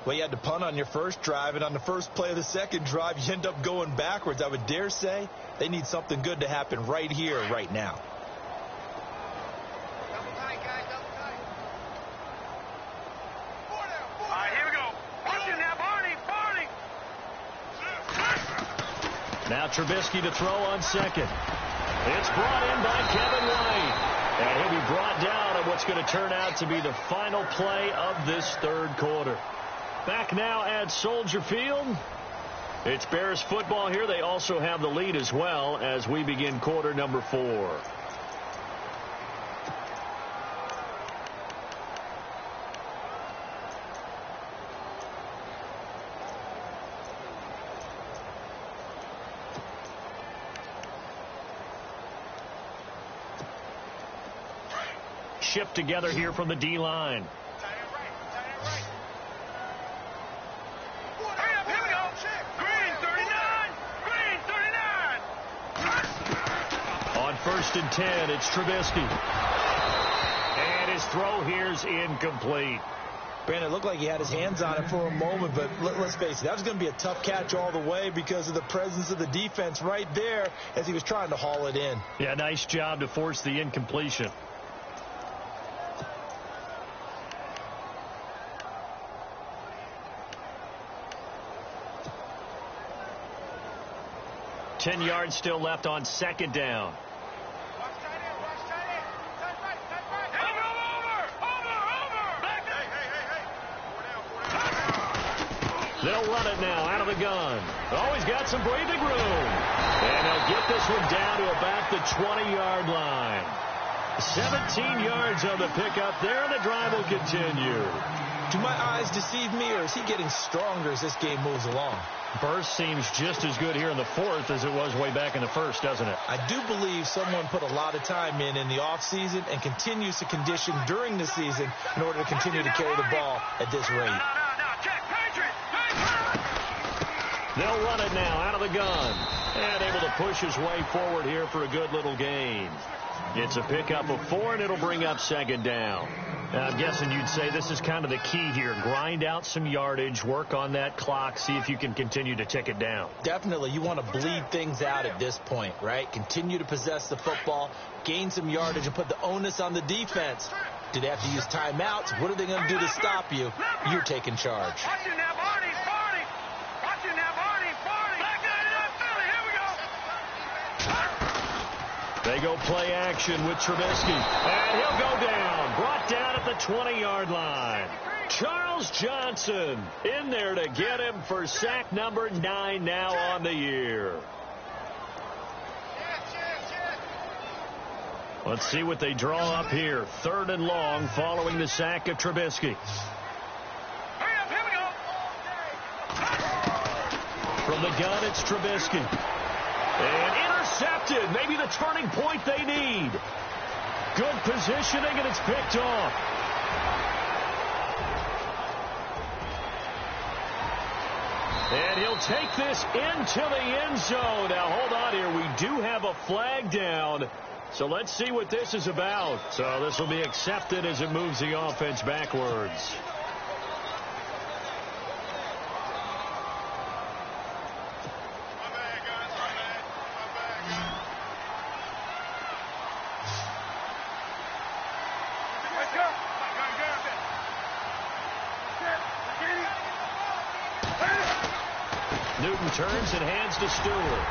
Well, you had to punt on your first drive, and on the first play of the second drive, you end up going backwards. I would dare say they need something good to happen right here, right now. All right, here we go. Watch it now, Barney. Now Trubisky to throw on 2nd. It's brought in by Kevin White. And he'll be brought down at what's going to turn out to be the final play of this 3rd quarter. Back now at Soldier Field. It's Bears football here. They also have the lead as well as we begin quarter number 4. Shipped together here from the D-line. On 1st and 10, it's Trubisky. And his throw here's incomplete. Brandon, it looked like he had his hands on it for a moment, but let's face it, that was going to be a tough catch all the way because of the presence of the defense right there as he was trying to haul it in. Yeah, nice job to force the incompletion. Ten yards still left on 2nd down. They'll run it now out of the gun. Always got some breathing room. And they'll get this one down to about the 20-yard line. 17 yards on the pickup there, and the drive will continue. Do my eyes deceive me, or is he getting stronger as this game moves along? Burst seems just as good here in the 4th as it was way back in the 1st, doesn't it? I do believe someone put a lot of time in the offseason and continues to condition during the season in order to continue to carry the ball at this rate. They'll run it now out of the gun. And able to push his way forward here for a good little gain. It's a pickup of 4, and it'll bring up 2nd down. I'm guessing you'd say this is kind of the key here. Grind out some yardage, work on that clock, see if you can continue to tick it down. Definitely. You want to bleed things out at this point, right? Continue to possess the football, gain some yardage, and put the onus on the defense. Do they have to use timeouts? What are they going to do to stop you? You're taking charge. They go play action with Trubisky. And he'll go down. Brought down at the 20-yard line. Charles Johnson in there to get him for sack number 9 now on the year. Let's see what they draw up here. 3rd and long following the sack of Trubisky. From the gun, it's Trubisky. And intercepted. Maybe the turning point they need. Good positioning, and it's picked off. And he'll take this into the end zone. Now, hold on here. We do have a flag down. So let's see what this is about. So this will be accepted as it moves the offense backwards. Newton turns and hands to Stewart.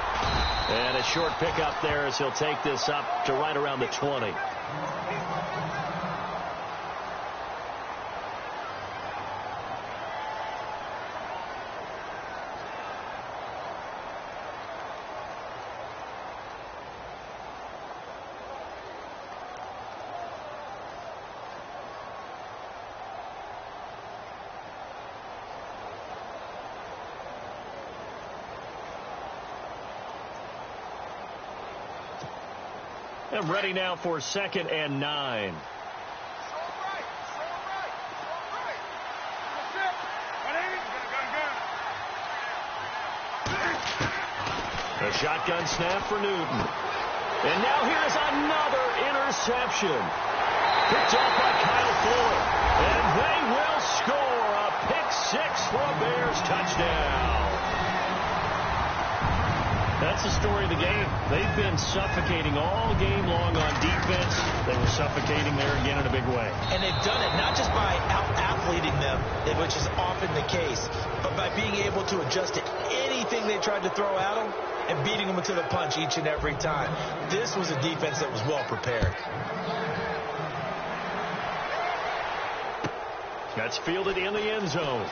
And a short pickup there as he'll take this up to right around the 20. And ready now for 2nd and 9. A shotgun snap for Newton. And now here's another interception. Picked off by Kyle Fuller. And they will score a pick-6 for a Bears touchdown. That's the story of the game. They've been suffocating all game long on defense. They were suffocating there again in a big way. And they've done it not just by out-athleting them, which is often the case, but by being able to adjust to anything they tried to throw at them and beating them to the punch each and every time. This was a defense that was well prepared. That's fielded in the end zone.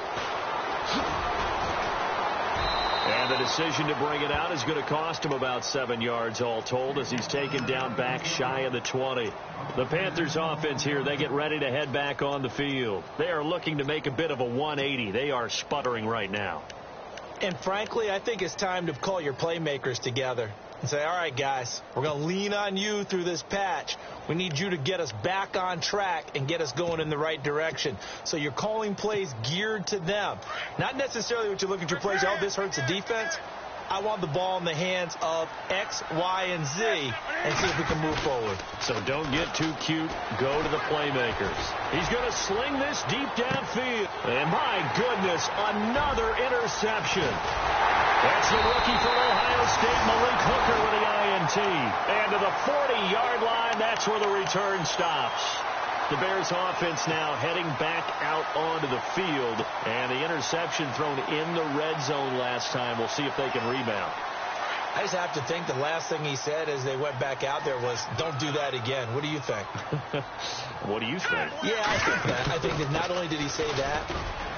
And And the decision to bring it out is going to cost him about 7 yards all told as he's taken down back shy of the 20. The Panthers offense here, they get ready to head back on the field. They are looking to make a bit of a 180. They are sputtering right now. And frankly, I think it's time to call your playmakers together and say, all right, guys, we're going to lean on you through this patch. We need you to get us back on track and get us going in the right direction. So you're calling plays geared to them. Not necessarily what you look at your plays, oh, this hurts the defense. I want the ball in the hands of X, Y, and Z and see if we can move forward. So don't get too cute. Go to the playmakers. He's going to sling this deep downfield. And my goodness, another interception. That's the rookie from Ohio State, Malik Hooker, with the INT. And to the 40-yard line, that's where the return stops. The Bears offense now heading back out onto the field. And the interception thrown in the red zone last time. We'll see if they can rebound. I just have to think the last thing he said as they went back out there was, don't do that again. What do you think? What do you think? Yeah, I think that. I think that not only did he say that,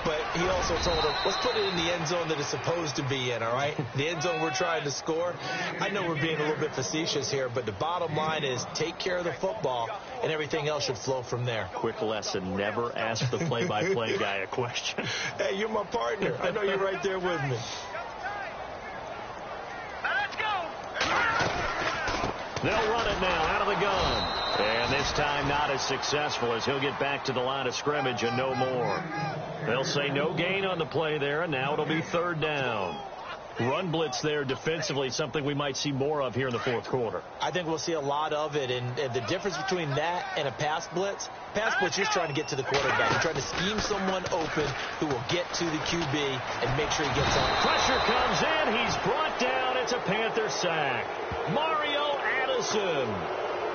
but he also told him, let's put it in the end zone that it's supposed to be in, all right? The end zone we're trying to score. I know we're being a little bit facetious here, but the bottom line is take care of the football, and everything else should flow from there. Quick lesson, never ask the play-by-play guy a question. Hey, you're my partner. I know you're right there with me. They'll run it now out of the gun. And this time not as successful as he'll get back to the line of scrimmage and no more. They'll say no gain on the play there, and now it'll be third down. Run blitz there defensively, something we might see more of here in the fourth quarter. I think we'll see a lot of it, and the difference between that and a pass blitz, you're trying to get to the quarterback. You're trying to scheme someone open who will get to the QB and make sure he gets on. Pressure comes in. He's brought down. It's a Panther sack. Mario Addison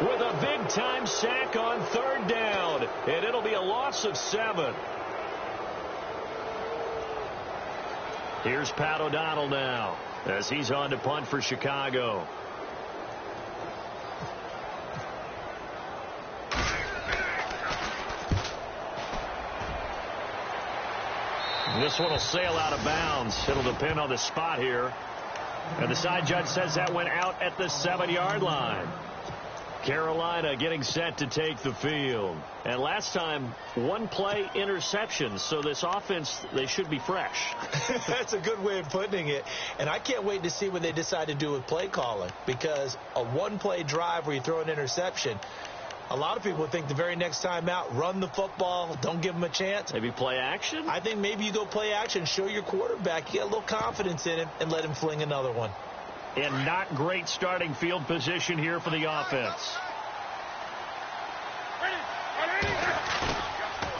with a big-time sack on third down, and it'll be a loss of 7. Here's Pat O'Donnell now as he's on to punt for Chicago. This one will sail out of bounds. It'll depend on the spot here. And the side judge says that went out at the 7-yard line. Carolina getting set to take the field. And last time, one play interception. So this offense, they should be fresh. That's a good way of putting it. And I can't wait to see what they decide to do with play calling. Because a one-play drive where you throw an interception, a lot of people think the very next time out, run the football, don't give them a chance. Maybe play action? I think maybe you go play action, show your quarterback, you get a little confidence in him, and let him fling another one. And not great starting field position here for the offense.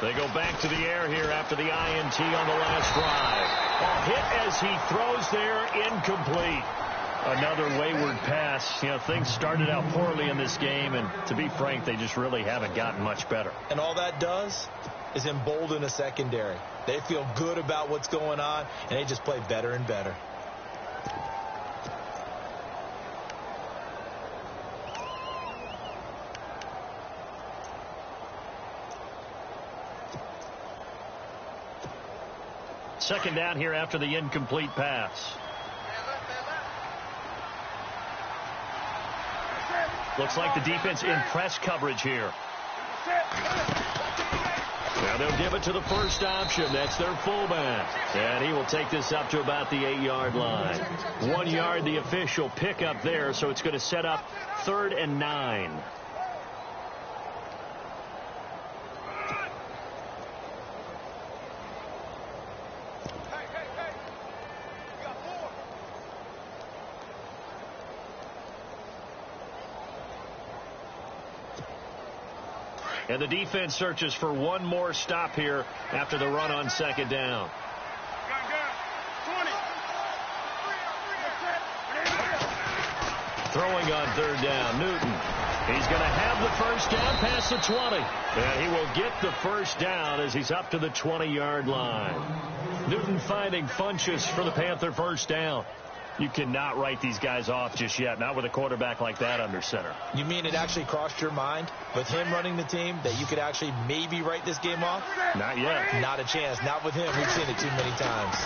They go back to the air here after the INT on the last drive. A hit as he throws there, incomplete. Another wayward pass. You know, things started out poorly in this game, and to be frank, they just really haven't gotten much better. And all that does is embolden a secondary. They feel good about what's going on, and they just play better and better. Second down here after the incomplete pass. Looks like the defense in press coverage here. Now they'll give it to the first option. That's their fullback. And he will take this up to about the 8-yard line. 1 yard, the official pickup there, so it's going to set up 3rd and 9. And the defense searches for one more stop here after the run on second down. Throwing on third down, Newton. He's going to have the first down past the 20. And he will get the first down as he's up to the 20-yard line. Newton finding Funchess for the Panther first down. You cannot write these guys off just yet, not with a quarterback like that under center. You mean it actually crossed your mind with him running the team that you could actually maybe write this game off? Not yet. Not a chance. Not with him. We've seen it too many times.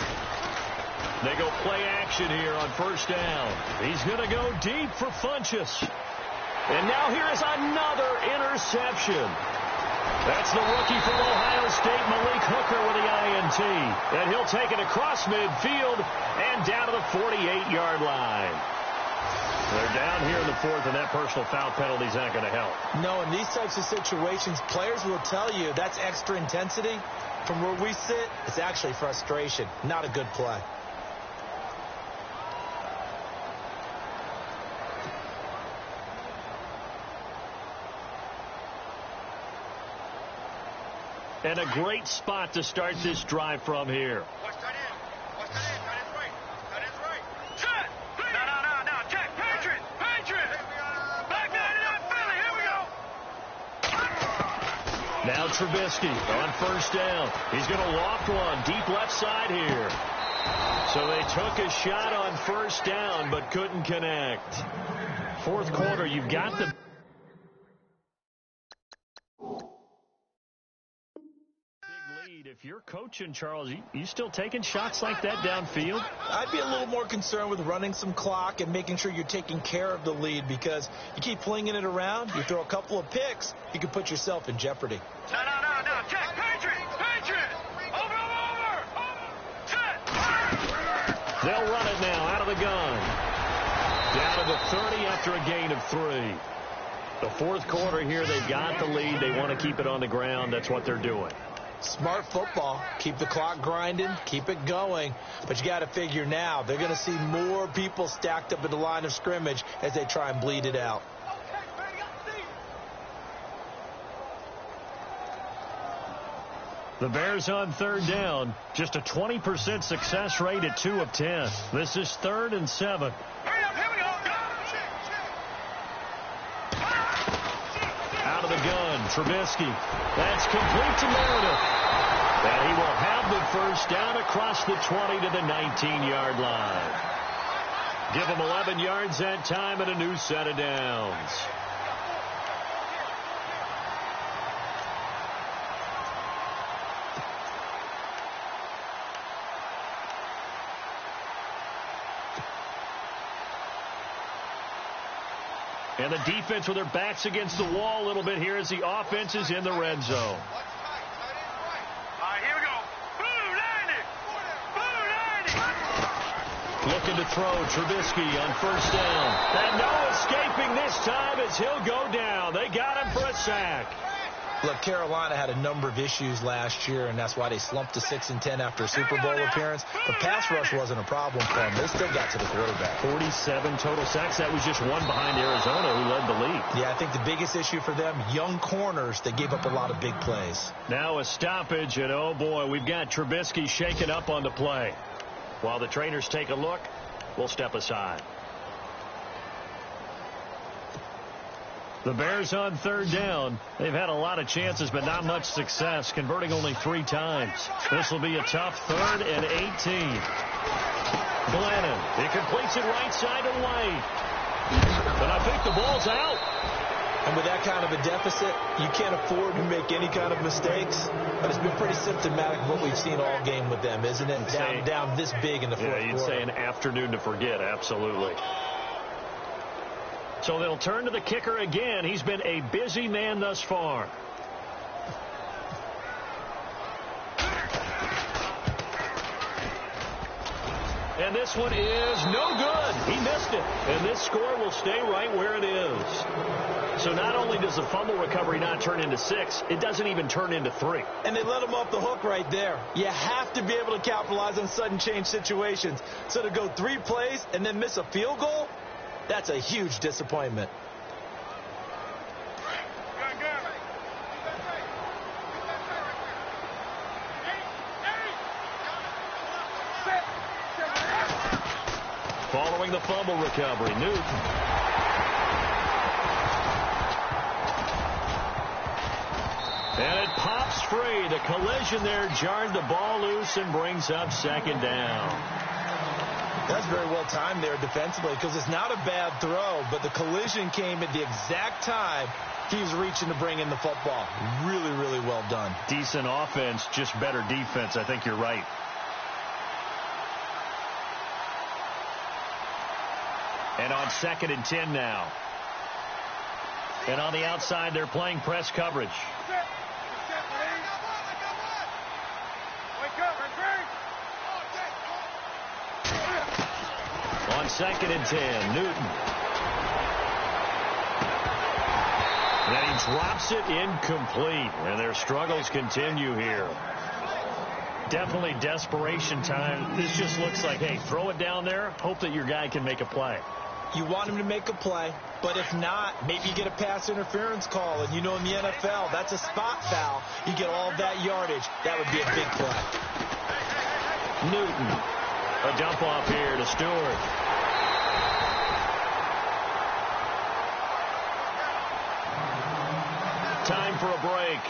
They go play action here on first down. He's going to go deep for Funchess. And now here is another interception. That's the rookie from Ohio State, Malik Hooker, with the INT. And he'll take it across midfield and down to the 48-yard line. They're down here in the fourth, and that personal foul penalty is not going to help. No, in these types of situations, players will tell you that's extra intensity. From where we sit, it's actually frustration, not a good play. And a great spot to start this drive from here. Watch that in. Watch that in. That is right. That is right. Set. No. Check. Patriot. Back nine it up, Philly. Here we go. Now Trubisky on first down. He's going to loft one deep left side here. So they took a shot on first down but couldn't connect. Fourth quarter, you've got the if you're coaching, Charles, you still taking shots like that downfield? I'd be a little more concerned with running some clock and making sure you're taking care of the lead, because you keep flinging it around, you throw a couple of picks, you can put yourself in jeopardy. No. Check. Patriot. Over. Set. They'll run it now out of the gun. Down to the 30 after a gain of 3. The fourth quarter here, they've got the lead. They want to keep it on the ground. That's what they're doing. Smart football. Keep the clock grinding. Keep it going. But you got to figure now they're going to see more people stacked up at the line of scrimmage as they try and bleed it out. The Bears on third down. Just a 20% success rate at 2 of 10. This is 3rd and 7. Hurry up. Here we go. Out of the gun, Trubisky. That's complete to Meredith. And he will have the first down across the 20 to the 19-yard line. Give him 11 yards that time and a new set of downs. And the defense with their backs against the wall a little bit here as the offense is in the red zone. All right, here we go. Boo, 90. Looking to throw, Trubisky on first down. And no escaping this time as he'll go down. They got him for a sack. Look, Carolina had a number of issues last year, and that's why they slumped to 6-10 after a Super Bowl appearance. The pass rush wasn't a problem for them. They still got to the quarterback. 47 total sacks. That was just one behind Arizona, who led the league. Yeah, I think the biggest issue for them, young corners, they gave up a lot of big plays. Now a stoppage, and oh boy, we've got Trubisky shaken up on the play. While the trainers take a look, we'll step aside. The Bears on third down. They've had a lot of chances, but not much success, converting only 3 times. This will be a tough 3rd and 18. Glennon, he completes it right side to White. But I think the ball's out. And with that kind of a deficit, you can't afford to make any kind of mistakes. But it's been pretty symptomatic of what we've seen all game with them, isn't it? Down this big in the fourth quarter. Yeah, you'd say an afternoon to forget, absolutely. So they'll turn to the kicker again. He's been a busy man thus far. And this one is no good. He missed it. And this score will stay right where it is. So not only does the fumble recovery not turn into 6, it doesn't even turn into 3. And they let him off the hook right there. You have to be able to capitalize on sudden change situations. So to go 3 plays and then miss a field goal, that's a huge disappointment. Following the fumble recovery, Newton. And it pops free. The collision there jarred the ball loose and brings up 2nd down. That's very well timed there defensively, because it's not a bad throw, but the collision came at the exact time he was reaching to bring in the football. Really, really well done. Decent offense, just better defense. I think you're right. And on 2nd and 10 now. And on the outside, they're playing press coverage. On 2nd and 10, Newton. And then he drops it incomplete. And their struggles continue here. Definitely desperation time. This just looks like, hey, throw it down there. Hope that your guy can make a play. You want him to make a play, but if not, maybe you get a pass interference call. And you know in the NFL, that's a spot foul. You get all of that yardage. That would be a big play. Newton. A dump off here to Stewart. Time for a break.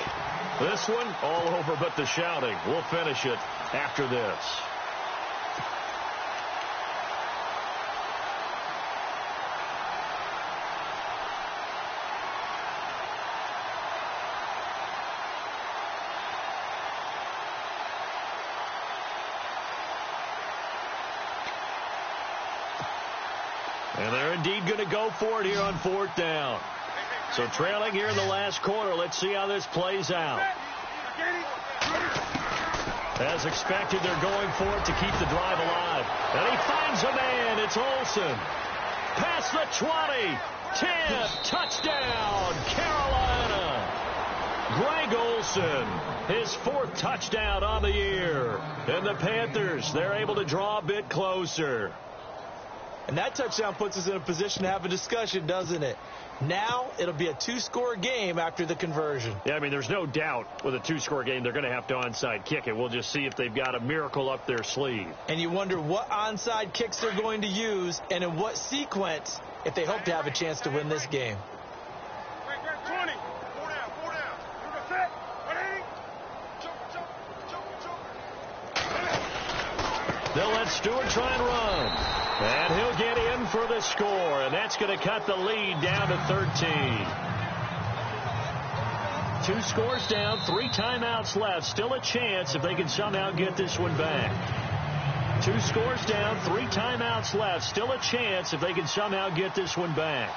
This one, all over but the shouting. We'll finish it after this. And they're indeed going to go for it here on 4th down. So trailing here in the last quarter. Let's see how this plays out. As expected, they're going for it to keep the drive alive. And he finds a man. It's Olsen. Past the 20. 10. Touchdown, Carolina. Greg Olsen, his 4th touchdown on the year. And the Panthers, they're able to draw a bit closer. And that touchdown puts us in a position to have a discussion, doesn't it? Now it'll be a 2-score game after the conversion. Yeah, I mean, there's no doubt with a 2-score game they're going to have to onside kick it. We'll just see if they've got a miracle up their sleeve. And you wonder what onside kicks they're going to use and in what sequence if they hope to have a chance to win this game. 20. 4 down. 4 down. You're going to set. 180. They'll let Stewart try and run. And he'll get in for the score, and that's going to cut the lead down to 13. 2 scores down, 3 timeouts left. Still a chance if they can somehow get this one back. 2 scores down, 3 timeouts left. Still a chance if they can somehow get this one back.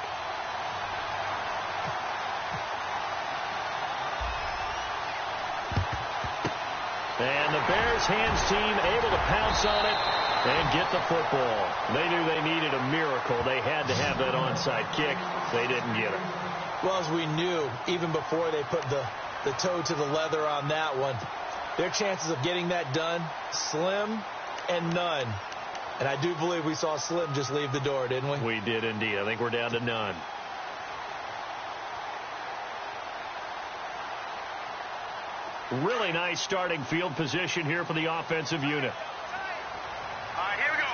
And the Bears hands team able to pounce on it and get the football. They knew they needed a miracle. They had to have that onside kick. They didn't get it. Well, as we knew, even before they put the toe to the leather on that one, their chances of getting that done, slim and none. And I do believe we saw Slim just leave the door, didn't we? We did indeed. I think we're down to none. Really nice starting field position here for the offensive unit. All right, here we go.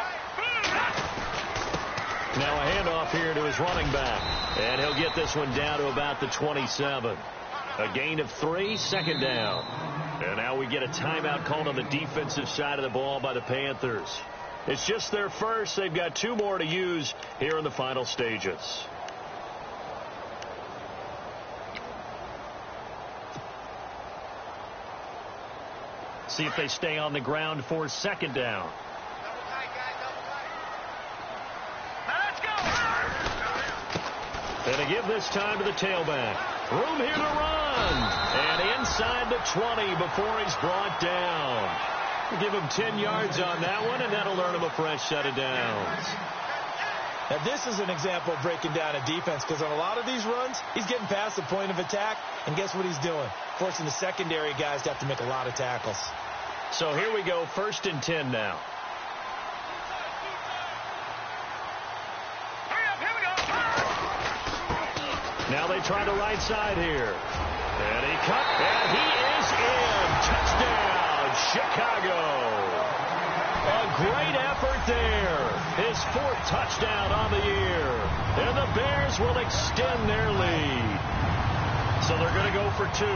Now a handoff here to his running back. And he'll get this one down to about the 27. A gain of 3, 2nd down. And now we get a timeout called on the defensive side of the ball by the Panthers. It's just their first. They've got 2 more to use here in the final stages. See if they stay on the ground for 2nd down. And to give this time to the tailback. Room here to run. And inside the 20 before he's brought down. We'll give him 10 yards on that one, and that'll earn him a fresh set of downs. Now, this is an example of breaking down a defense, because on a lot of these runs, he's getting past the point of attack, and guess what he's doing? Forcing the secondary guys to have to make a lot of tackles. So here we go, 1st and 10 now. Now they try the right side here. And he cut, and he is in. Touchdown, Chicago. A great effort there. His 4th touchdown on the year. And the Bears will extend their lead. So they're going to go for 2.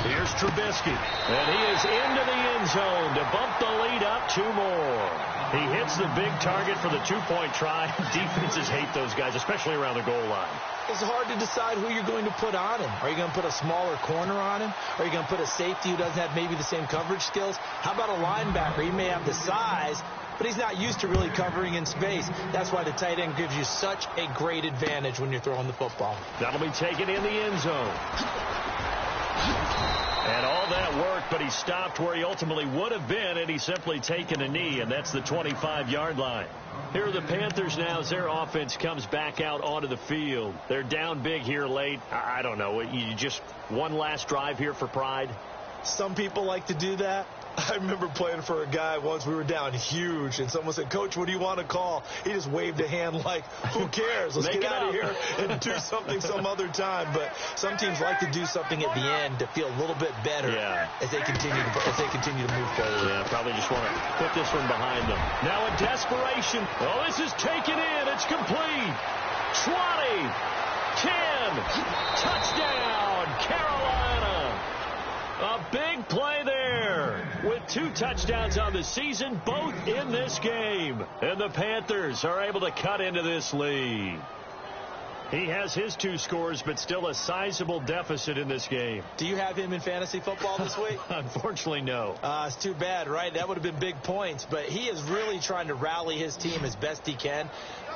Here's Trubisky. And he is into the end zone to bump the lead up 2 more. He hits the big target for the two-point try. Defenses hate those guys, especially around the goal line. It's hard to decide who you're going to put on him. Are you going to put a smaller corner on him? Are you going to put a safety who doesn't have maybe the same coverage skills? How about a linebacker? He may have the size, but he's not used to really covering in space. That's why the tight end gives you such a great advantage when you're throwing the football. That'll be taken in the end zone. And all that worked, but he stopped where he ultimately would have been, and he's simply taken a knee, and that's the 25-yard line. Here are the Panthers now as their offense comes back out onto the field. They're down big here late. I don't know. You just one last drive here for pride? Some people like to do that. I remember playing for a guy once. We were down huge, and someone said, "Coach, what do you want to call?" He just waved a hand like, who cares? Let's get out of here and do something some other time. But some teams like to do something at the end to feel a little bit better as they continue to move forward. Yeah, probably just want to put this one behind them. Now a desperation. Oh, this is taken in. It's complete. 20, 10, touchdown, Carolina. A big play there with 2 touchdowns on the season, both in this game. And the Panthers are able to cut into this lead. He has his 2 scores, but still a sizable deficit in this game. Do you have him in fantasy football this week? Unfortunately, no. It's too bad, right? That would have been big points, but he is really trying to rally his team as best he can.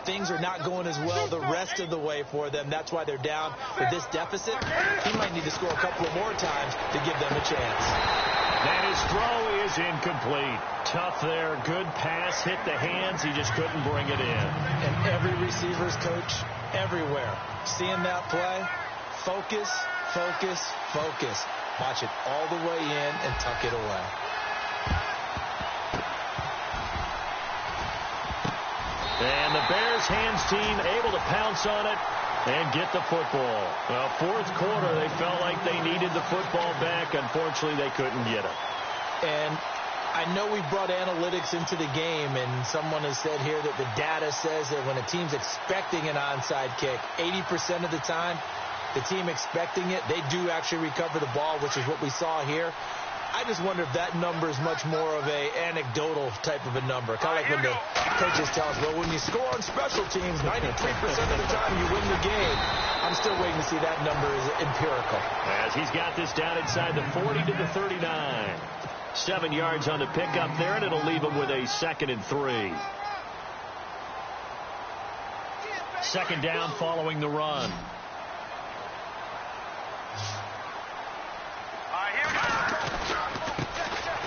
Things are not going as well the rest of the way for them. That's why they're down with this deficit. He might need to score a couple of more times to give them a chance. And his throw is incomplete. Tough there. Good pass. Hit the hands. He just couldn't bring it in. And every receiver's coach everywhere, seeing that play, focus, focus, focus. Watch it all the way in and tuck it away. And the Bears hands team able to pounce on it and get the football. Well, fourth quarter, they felt like they needed the football back. Unfortunately, they couldn't get it. And I know we brought analytics into the game, and someone has said here that the data says that when a team's expecting an onside kick, 80% of the time, the team expecting it, they do actually recover the ball, which is what we saw here. I just wonder if that number is much more of a anecdotal type of a number. Kind of like when the coaches tell us, well, when you score on special teams, 93% of the time you win the game. I'm still waiting to see that number is empirical. As he's got this down inside the 40 to the 39. 7 yards on the pickup there, and it'll leave him with a 2nd and 3. Second down following the run.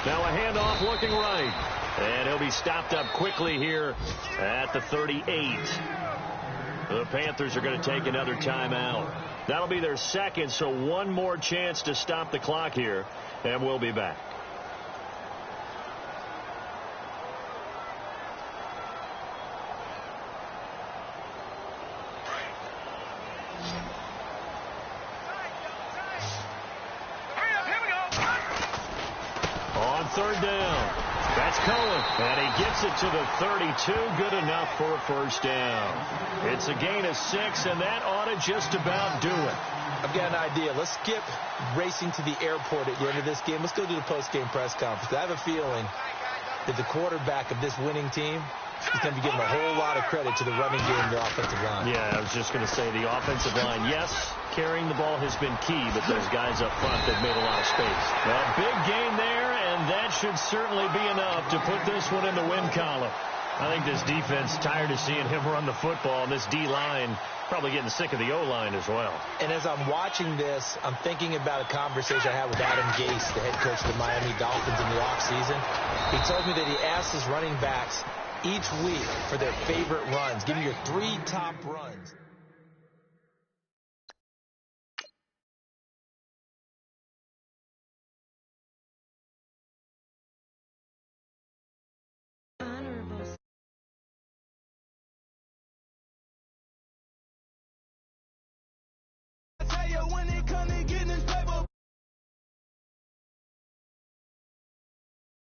Now a handoff looking right. And he'll be stopped up quickly here at the 38. The Panthers are going to take another timeout. That'll be their 2nd, so one more chance to stop the clock here, and we'll be back. On 3rd down. That's Cohen, and he gets it to the 32. Good enough for a 1st down. It's a gain of 6, and that ought to just about do it. I've got an idea. Let's skip racing to the airport at the end of this game. Let's go to the post-game press conference. I have a feeling that the quarterback of this winning team is going to be giving a whole lot of credit to the running game and the offensive line. Yeah, I was just going to say the offensive line, yes, carrying the ball has been key, but those guys up front, they've made a lot of space. A big gain there, and that should certainly be enough to put this one in the win column. I think this defense tired of seeing him run the football, and this D-line probably getting sick of the O-line as well. And as I'm watching this, I'm thinking about a conversation I had with Adam Gase, the head coach of the Miami Dolphins in the offseason. He told me that he asked his running backs each week for their favorite runs. Give me your 3 top runs.